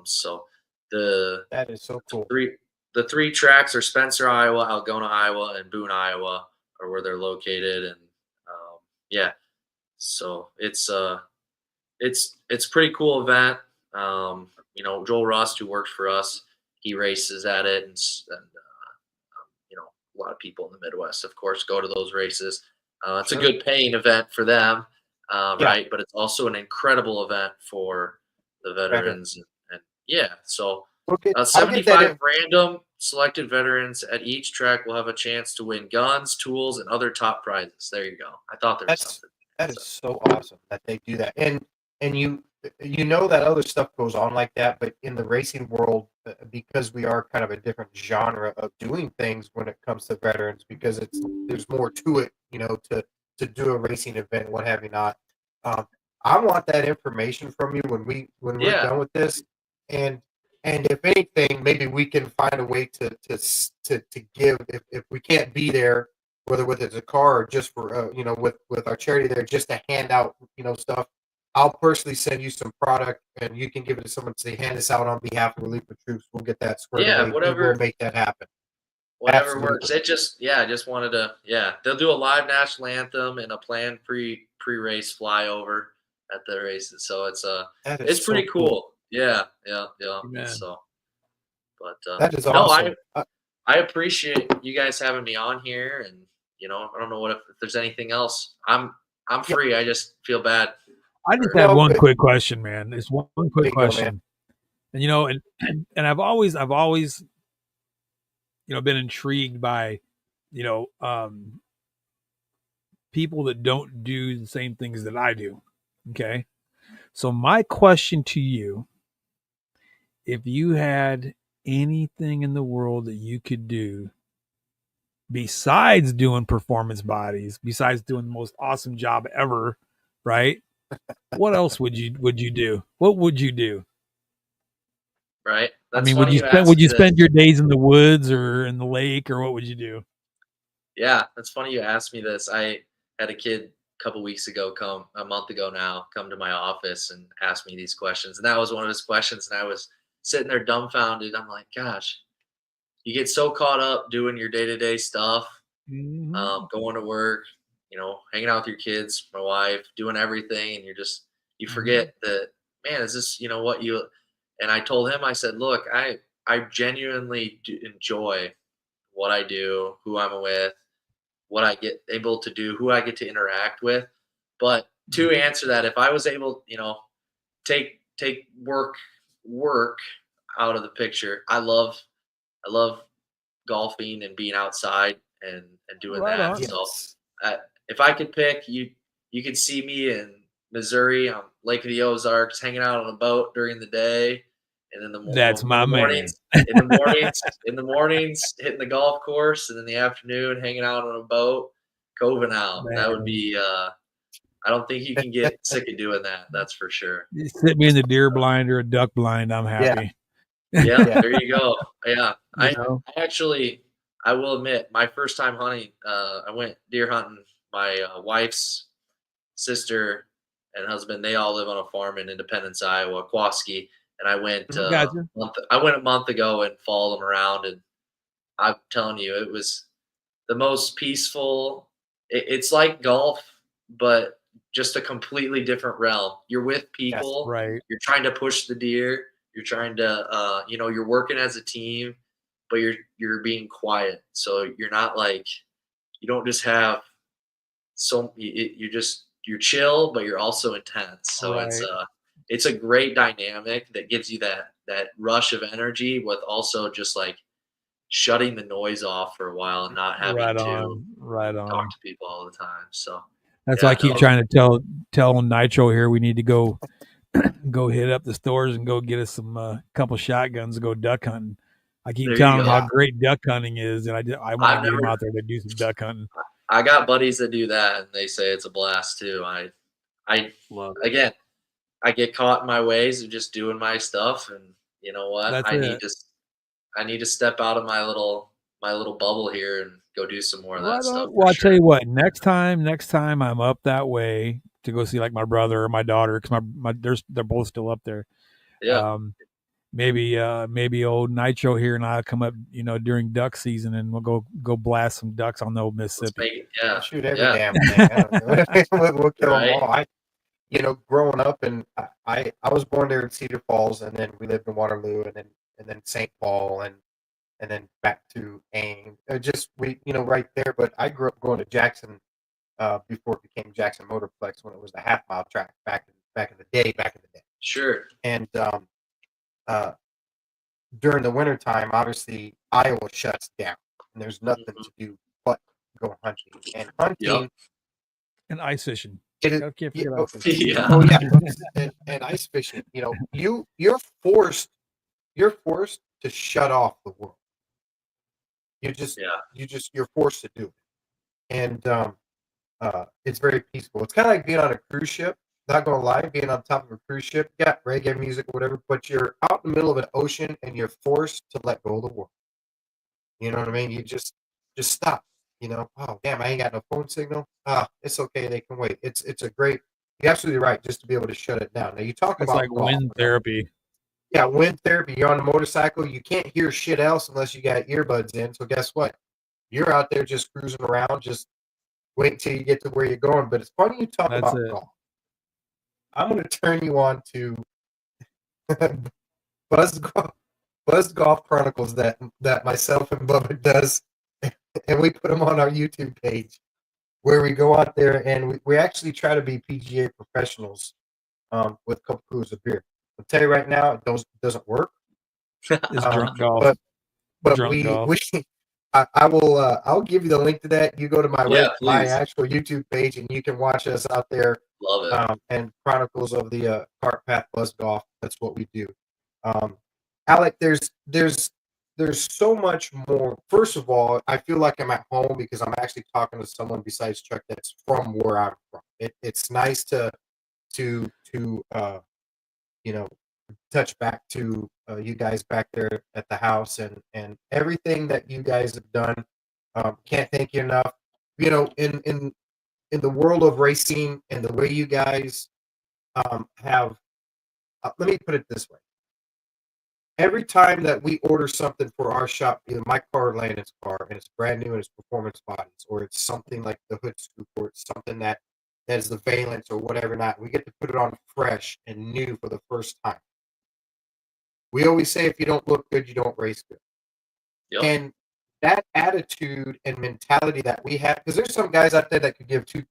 So that is so cool. The 3 tracks are Spencer, Iowa, Algona, Iowa, and Boone, Iowa, are where they're located. And so it's a pretty cool event. Joel Rust, who works for us, he races at it, and a lot of people in the Midwest, of course, go to those races. It's a good paying event for them, right? But it's also an incredible event for the veterans. And so 75 random selected veterans at each track will have a chance to win guns, tools, and other top prizes. There you go. I thought there was something. That is so awesome that they do that. And you that other stuff goes on like that, but in the racing world, because we are kind of a different genre of doing things when it comes to veterans, because there's more to it, to do a racing event, what have you not. I want that information from you when we're done with this, and if anything, maybe we can find a way to give, if we can't be there, whether it's a car or just for with our charity there, just to hand out stuff. I'll personally send you some product, and you can give it to someone to say, hand this out on behalf of Relief of Troops. We'll get that squared away. Whatever. We'll make that happen. Whatever Absolutely. Works. It just, I just wanted to, they'll do a live national anthem and a planned pre-race flyover at the races. So it's pretty cool. Yeah. Amen. So, but that is awesome. I appreciate you guys having me on here, and I don't know if there's anything else. I'm free. I just feel bad. I just have one quick question, man. It's one quick question, and and I've always been intrigued by people that don't do the same things that I do. Okay, so my question to you: if you had anything in the world that you could do besides doing performance bodies, besides doing the most awesome job ever, right? What else would you do? What would you do? Right. That's would you spend your days in the woods or in the lake, or what would you do? Yeah, that's funny you asked me this. I had a kid a month ago now, come to my office and ask me these questions. And that was one of his questions. And I was sitting there dumbfounded. I'm like, gosh, you get so caught up doing your day-to-day stuff, going to work, hanging out with your kids, my wife, doing everything. And you forget that, man, is this, and I told him, I said, look, I genuinely enjoy what I do, who I'm with, what I get able to do, who I get to interact with. But to answer that, if I was able, take work out of the picture, I love golfing and being outside and doing Right that. on. So Yes. if I could pick, you could see me in Missouri on Lake of the Ozarks, hanging out on a boat during the day, and in the That's my man. in the mornings hitting the golf course, and in the afternoon hanging out on a boat, coving out. That would Man. be. I don't think you can get sick of doing that. That's for sure. You sit me in the deer blind or a duck blind, I'm Yeah. happy. Yeah, Yeah. there you go. Yeah, You know? I actually, I will admit, my first time hunting, I went deer hunting. My wife's sister and husband, they all live on a farm in Independence, Iowa, Kwoski. And I went, Gotcha. I went a month ago and followed them around, and I'm telling you, it was the most peaceful. It's like golf, but just a completely different realm. You're with Yes. people. Right. You're trying to push the deer. You're trying to, you're working as a team, but you're being quiet. So you're not like you don't just have you're chill, but you're also intense. So Right. it's a great dynamic that gives you that rush of energy with also just like shutting the noise off for a while and not having Right to on. Right talk on. to people all the time. So That's why I yeah, keep no, trying to tell Nitro here we need to go hit up the stores and go get us some couple shotguns to go duck hunting. I keep there you telling him how go. Yeah. great duck hunting is, and I want to I've get him never out there to do some duck hunting. I got buddies that do that and they say it's a blast too. I Love it. again I get caught in my ways of just doing my stuff, and you know what? That's it. I need to step out of my little bubble here and go do some more of that Right stuff on. for Well, I tell sure. you what, next time I'm up that way to go see like my brother or my daughter, because they're both still up there. Yeah, Um, maybe old Nitro here and I'll come up, during duck season, and we'll go blast some ducks on the old let's Mississippi. make it. I'll Yeah, shoot every yeah, damn thing. I don't know. We'll kill them right. all. Growing up, and I was born there in Cedar Falls, and then we lived in Waterloo, and then St. Paul, and then back to Ames. Just right there. But I grew up going to Jackson before it became Jackson Motorplex, when it was the half-mile track back in the day. Sure. And uh, during the wintertime, obviously Iowa shuts down, and there's nothing Mhm. to do but go hunting. And Yep. hunting, And ice fishing. it is. Can't Yeah, forget oh, ice fishing. oh Yeah. yeah, and ice fishing. You're forced to shut off the world. You just Yeah. you're forced to do it, and it's very peaceful. It's kind of like being on a cruise ship. Not gonna lie, being on top of a cruise ship, yeah, reggae music or whatever, but you're out in the middle of an ocean and you're forced to let go of the world. You know what I mean? You just stop. Oh damn, I ain't got no phone signal. It's okay, they can wait. It's a great. You're absolutely right, just to be able to shut it down. Now you talk It's like about golf. wind therapy. Yeah, wind therapy. You're on a motorcycle. You can't hear shit else unless you got earbuds in. So guess what? You're out there just cruising around. Just wait until you get to where you're going. But it's funny you talk That's about it. golf. I'm going to turn you on to Buzz Golf, Buzz Golf Chronicles that myself and Bubba does, and we put them on our YouTube page, where we go out there and we actually try to be PGA professionals with a couple coolers of beer. I'll tell you right now, it doesn't work. It's Um, drunk golf. but but Drunk golf. I will I'll give you the link to that. You go to Yeah. my Please. actual YouTube page and you can watch us out there, Love it. and Chronicles of the Cart Path Buzz Golf. That's what we do. Um, Alec, there's so much more. First of all, I feel like I'm at home because I'm actually talking to someone besides Chuck that's from where I'm from. It's nice to you know touch back to you guys back there at the house, and everything that you guys have done. Can't thank you enough. In the world of racing and the way you guys have. Let me put it this way: every time that we order something for our shop, either my car or Landon's car, and it's brand new and it's Performance Bodies, or it's something like the Hood Scoop, or it's something that is the Valence or whatever, not, we get to put it on fresh and new for the first time. We always say if you don't look good, you don't race good. Yep. And that attitude and mentality that we have, because there's some guys out there that could give two,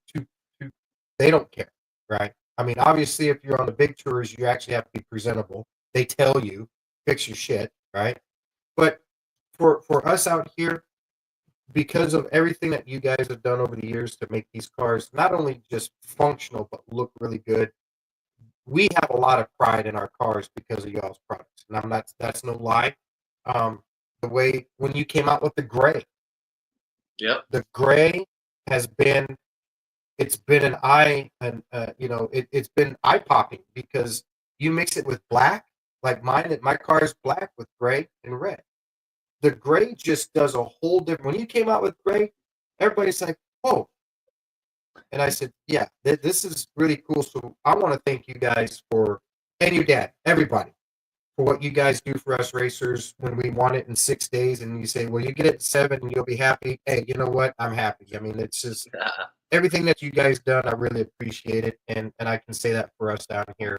they don't care, right? I mean, obviously, if you're on the big tours, you actually have to be presentable. They tell you, fix your shit, right? But for us out here, because of everything that you guys have done over the years to make these cars not only just functional but look really good, we have a lot of pride in our cars because of y'all's products. And that's no lie. The way when you came out with the gray, the gray has been it's been an eye and it's been eye popping because you mix it with black, like my car is black with gray and red. The gray just does a whole different. When you came out with gray, everybody's like, "Oh," and I said, "Yeah, this is really cool." So I want to thank you guys and your dad, everybody, for what you guys do for us racers when we want it in 6 days, and you say, "Well, you get it in 7, and you'll be happy." Hey, you know what? I'm happy. I mean, it's just everything that you guys done. I really appreciate it, and I can say that for us down here.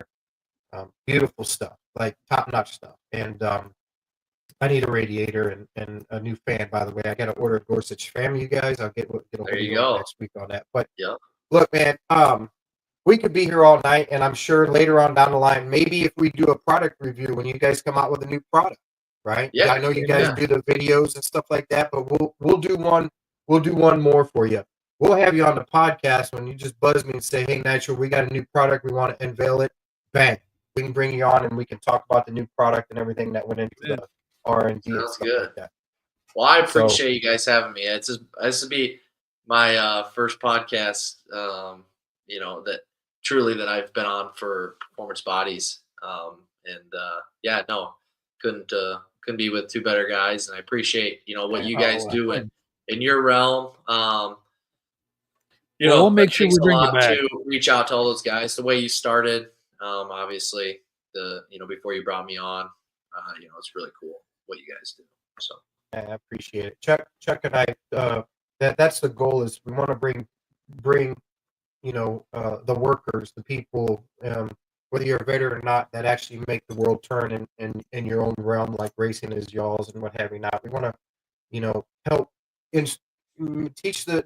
Beautiful stuff, like top notch stuff, and I need a radiator and a new fan, by the way. I got to order a Gorsuch fan, you guys. I'll get a there you go next week on that. But yep. Look, man, we could be here all night, and I'm sure later on down the line, maybe if we do a product review when you guys come out with a new product, right? Yeah, I know you guys do the videos and stuff like that, but we'll do one. We'll do one more for you. We'll have you on the podcast when you just buzz me and say, "Hey, Nitro, we got a new product. We want to unveil it." Bang, we can bring you on, and we can talk about the new product and everything that went into the R&D and stuff good. like that. Well, I appreciate you guys having me. This will be my first podcast. That truly that I've been on for Performance Bodies. Couldn't be with two better guys, and I appreciate what you guys do in your realm. We'll make sure we bring you back to reach out to all those guys. The way you started, obviously, before you brought me on, it's really cool what you guys do. So I appreciate it. Chuck and I, that's the goal is we want to bring the workers, the people, whether you're a veteran or not, that actually make the world turn in your own realm, like racing is y'all's and what have you not. We want to, help teach the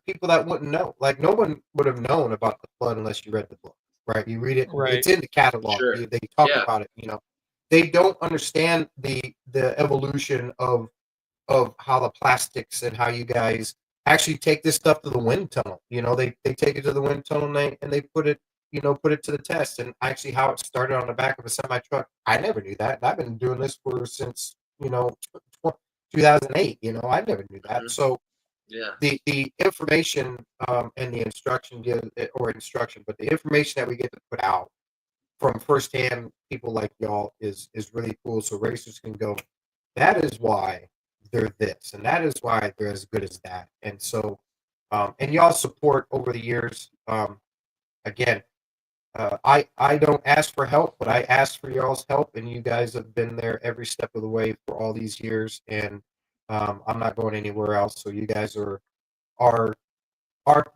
people that wouldn't know. Like no one would have known about the flood unless you read the book, right? You read it, right. It's in the catalog. Sure. They talk about it. They don't understand the evolution of how the plastics and how you guys actually take this stuff to the wind tunnel. They take it to the wind tunnel and they put it to the test. And actually how it started on the back of a semi truck, I never knew that. And I've been doing this since 2008. I never knew that. Mm-hmm. So yeah, the information and the instruction, but the information that we get to put out from firsthand people like y'all is really cool. So racers can go, that is why they're this, and that is why they're as good as that. And so, and y'all support over the years. Again, I don't ask for help, but I ask for y'all's help, and you guys have been there every step of the way for all these years. And I'm not going anywhere else. So you guys are our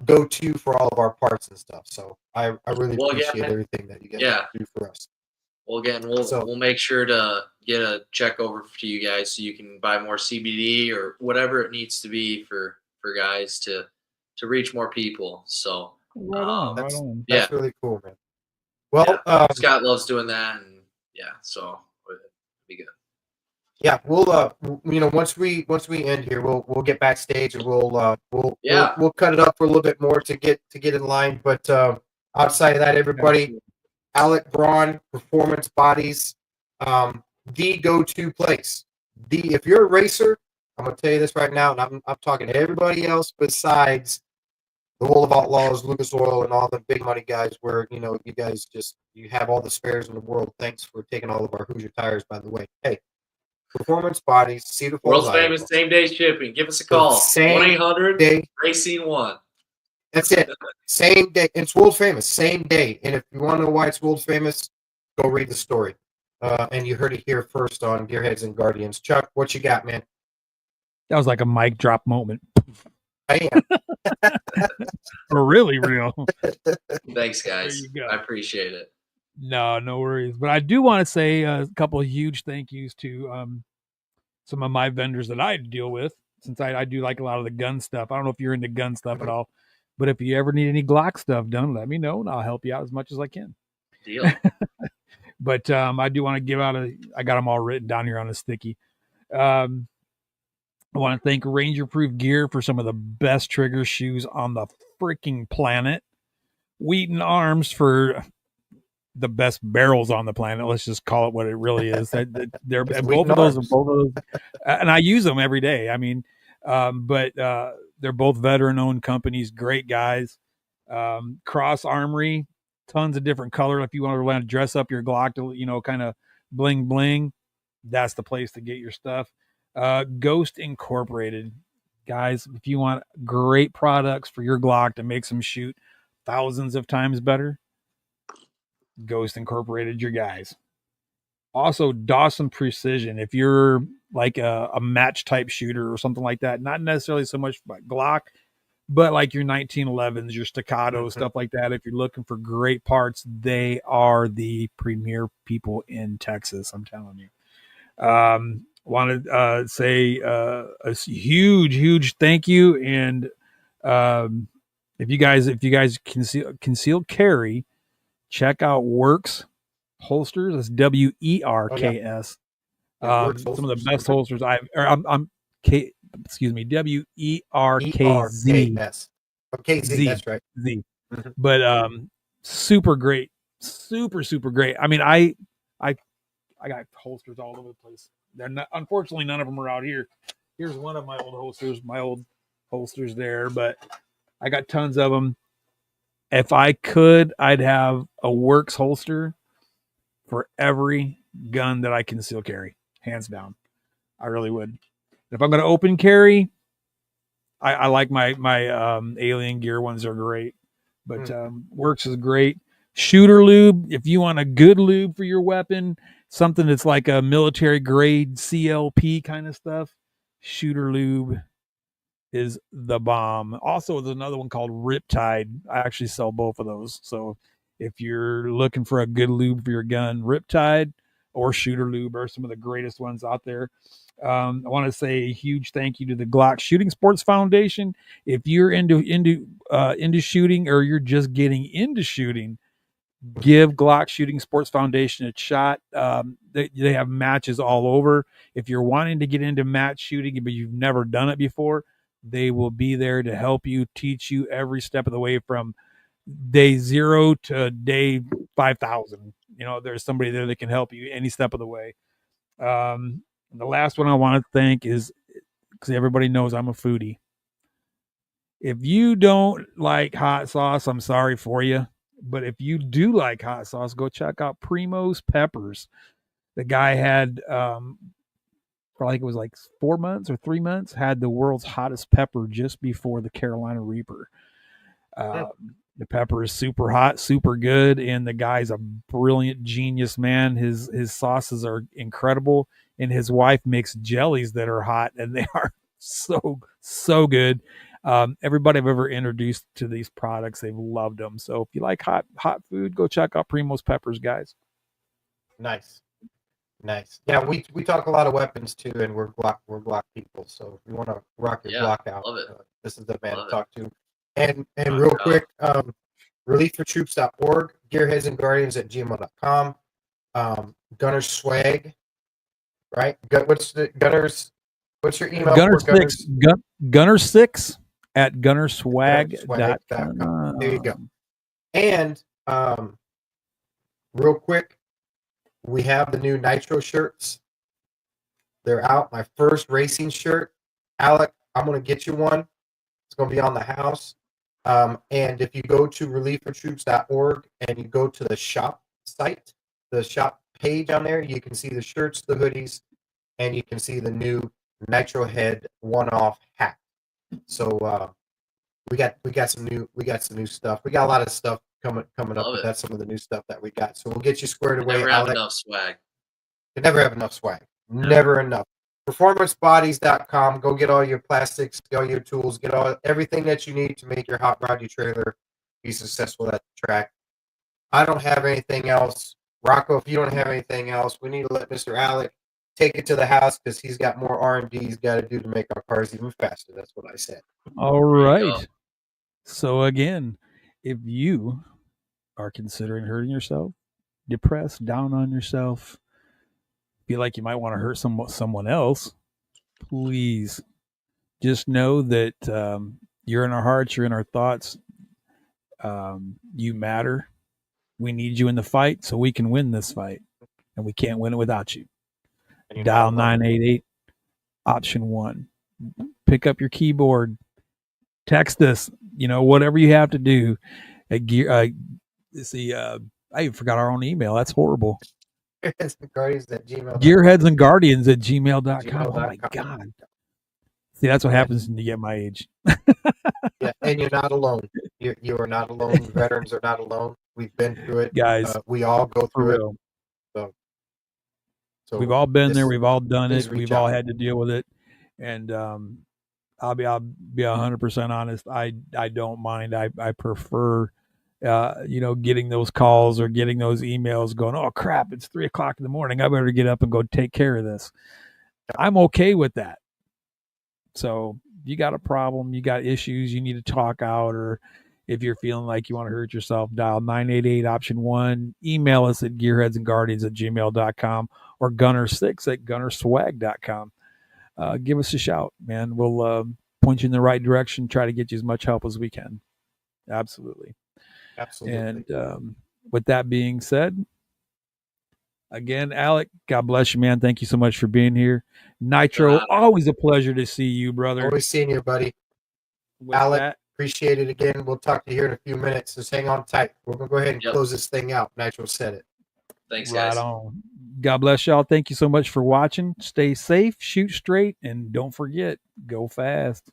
go-to for all of our parts and stuff. So I really appreciate everything that you guys do for us. Well, again, we'll make sure to get a check over to you guys so you can buy more CBD or whatever it needs to be for guys to reach more people. So right on. That's really cool, man. Well, Scott loves doing that, and so it'll be good. Yeah, we'll once we end here, we'll get backstage and we'll cut it up for a little bit more to get in line. But outside of that, everybody, Alec Braun, Performance Bodies, the go-to place. If you're a racer, I'm gonna tell you this right now, and I'm talking to everybody else besides the World of Outlaws, Lucas Oil, and all the big money guys. Where you guys you have all the spares in the world. Thanks for taking all of our Hoosier tires, by the way. Hey. Performance Bodies, Cedar Falls, World's famous same day shipping. Give us a call. 1-800-RACING1. That's it. Same day. It's world famous. Same day. And if you want to know why it's world famous, go read the story. And you heard it here first on Gearheads and Guardians. Chuck, what you got, man? That was like a mic drop moment. I am. For really real. Thanks, guys. I appreciate it. No worries. But I do want to say a couple of huge thank yous to some of my vendors that I deal with, since I do like a lot of the gun stuff. I don't know if you're into gun stuff at all, but if you ever need any Glock stuff done, let me know and I'll help you out as much as I can. Deal. But I do want to give out I got them all written down here on a sticky. I want to thank Ranger Proof Gear for some of the best trigger shoes on the freaking planet. Wheaton Arms for the best barrels on the planet. Let's just call it what it really is. They're both of those, and I use them every day. I mean, but they're both veteran-owned companies, great guys. Cross Armory, tons of different color. If you want to dress up your Glock to, kind of bling bling, that's the place to get your stuff. Ghost Incorporated, guys, if you want great products for your Glock to make them shoot thousands of times better, Ghost Incorporated, your guys. Also, Dawson Precision, if you're like a match type shooter or something like that, not necessarily so much like Glock, but like your 1911s, your staccato, stuff like that. If you're looking for great parts, they are the premier people in Texas. I'm telling you. Want to say a huge thank you, and if you guys conceal carry, check out Works Holsters. That's WERKS. Some of the best holsters WERKZ. KZ, that's right. Z. But super great, super great. I mean, I got holsters all over the place. They're not, unfortunately, none of them are out here. Here's one of my old holsters there, but I got tons of them. If I could, I'd have a Works holster for every gun that I conceal carry, hands down. I really would. If I'm going to open carry, I like my Alien Gear ones are great, but Works is great. Shooter lube, if you want a good lube for your weapon, something that's like a military grade CLP kind of stuff, Shooter lube is the bomb. Also, there's another one called Riptide. I actually sell both of those. So if you're looking for a good lube for your gun, Riptide or Shooter lube are some of the greatest ones out there. I want to say a huge thank you to the Glock Shooting Sports Foundation. If you're into shooting, or you're just getting into shooting, give Glock Shooting Sports Foundation a shot. They have matches all over. If you're wanting to get into match shooting, but you've never done it before, they will be there to help you, teach you every step of the way from day 0 to day 5,000. There's somebody there that can help you any step of the way. The last one I want to thank is, because everybody knows I'm a foodie. If you don't like hot sauce, I'm sorry for you. But if you do like hot sauce, go check out Primo's Peppers. The guy had, for like it was like 4 months or 3 months, had the world's hottest pepper just before the Carolina Reaper. The pepper is super hot, super good, and the guy's a brilliant genius, man. His sauces are incredible, and his wife makes jellies that are hot, and they are so good. Everybody I've ever introduced to these products, they've loved them. So if you like hot food, go check out Primo's Peppers, guys. Nice. Yeah, we talk a lot of weapons too, and we're Glock people. So if you want to rock your Glock out, this is the man to talk to. And real quick, relieffortroops.org, gearheads and guardians at gmail.com, Gunners Swag, right? What's your email? Gunner6 at gunnerswag.com. There you go. And real quick, we have the new Nitro shirts. They're out. My first racing shirt. Alec, I'm going to get you one. It's going to be on the house. And if you go to relieffortroops.org and you go to the shop site, the shop page on there, you can see the shirts, the hoodies, and you can see the new Nitro Head one-off hat. So we got some new stuff. We got a lot of stuff coming up, but that's some of the new stuff that we got. So we'll get you squared away. Never have enough swag. You never have enough swag. Never enough. PerformanceBodies.com. Go get all your plastics, get all your tools, get everything that you need to make your hot rod, your trailer be successful at the track. I don't have anything else. Rocko, if you don't have anything else, we need to let Mr. Alec take it to the house because he's got more R&D he's got to do to make our cars even faster. That's what I said. All right. So again, if you are considering hurting yourself, depressed, down on yourself, feel like you might want to hurt someone else, please just know that you're in our hearts, you're in our thoughts. You matter. We need you in the fight so we can win this fight, and we can't win it without you. Dial 988 option 1. Pick up your keyboard. Text us. Whatever you have to do. I even forgot our own email. That's horrible. Gearheadsandguardians@gmail.com. Oh my God. See, that's what happens when you get my age. Yeah, and you're not alone. You are not alone. Veterans are not alone. We've been through it, guys. We all go through it. So we've all been there. We've all done it. We've all had to deal with it. And I'll be 100% honest. I don't mind. I prefer, getting those calls or getting those emails going, oh crap, it's 3:00 in the morning. I better get up and go take care of this. I'm okay with that. So you got a problem, you got issues, you need to talk out, or if you're feeling like you want to hurt yourself, dial 988 option 1, email us at gearheadsandguardians@gmail.com or gunner6@gunnerswag.com. Give us a shout, man. We'll point you in the right direction, try to get you as much help as we can. Absolutely. And with that being said, again, Alec, God bless you, man. Thank you so much for being here. Nitro, always a pleasure to see you, brother. Always seeing you, buddy. With Alec, that, appreciate it again. We'll talk to you here in a few minutes. Just hang on tight. We're going to go ahead and close this thing out. Nitro said it. Thanks, guys. Right on. God bless y'all. Thank you so much for watching. Stay safe, shoot straight, and don't forget, go fast.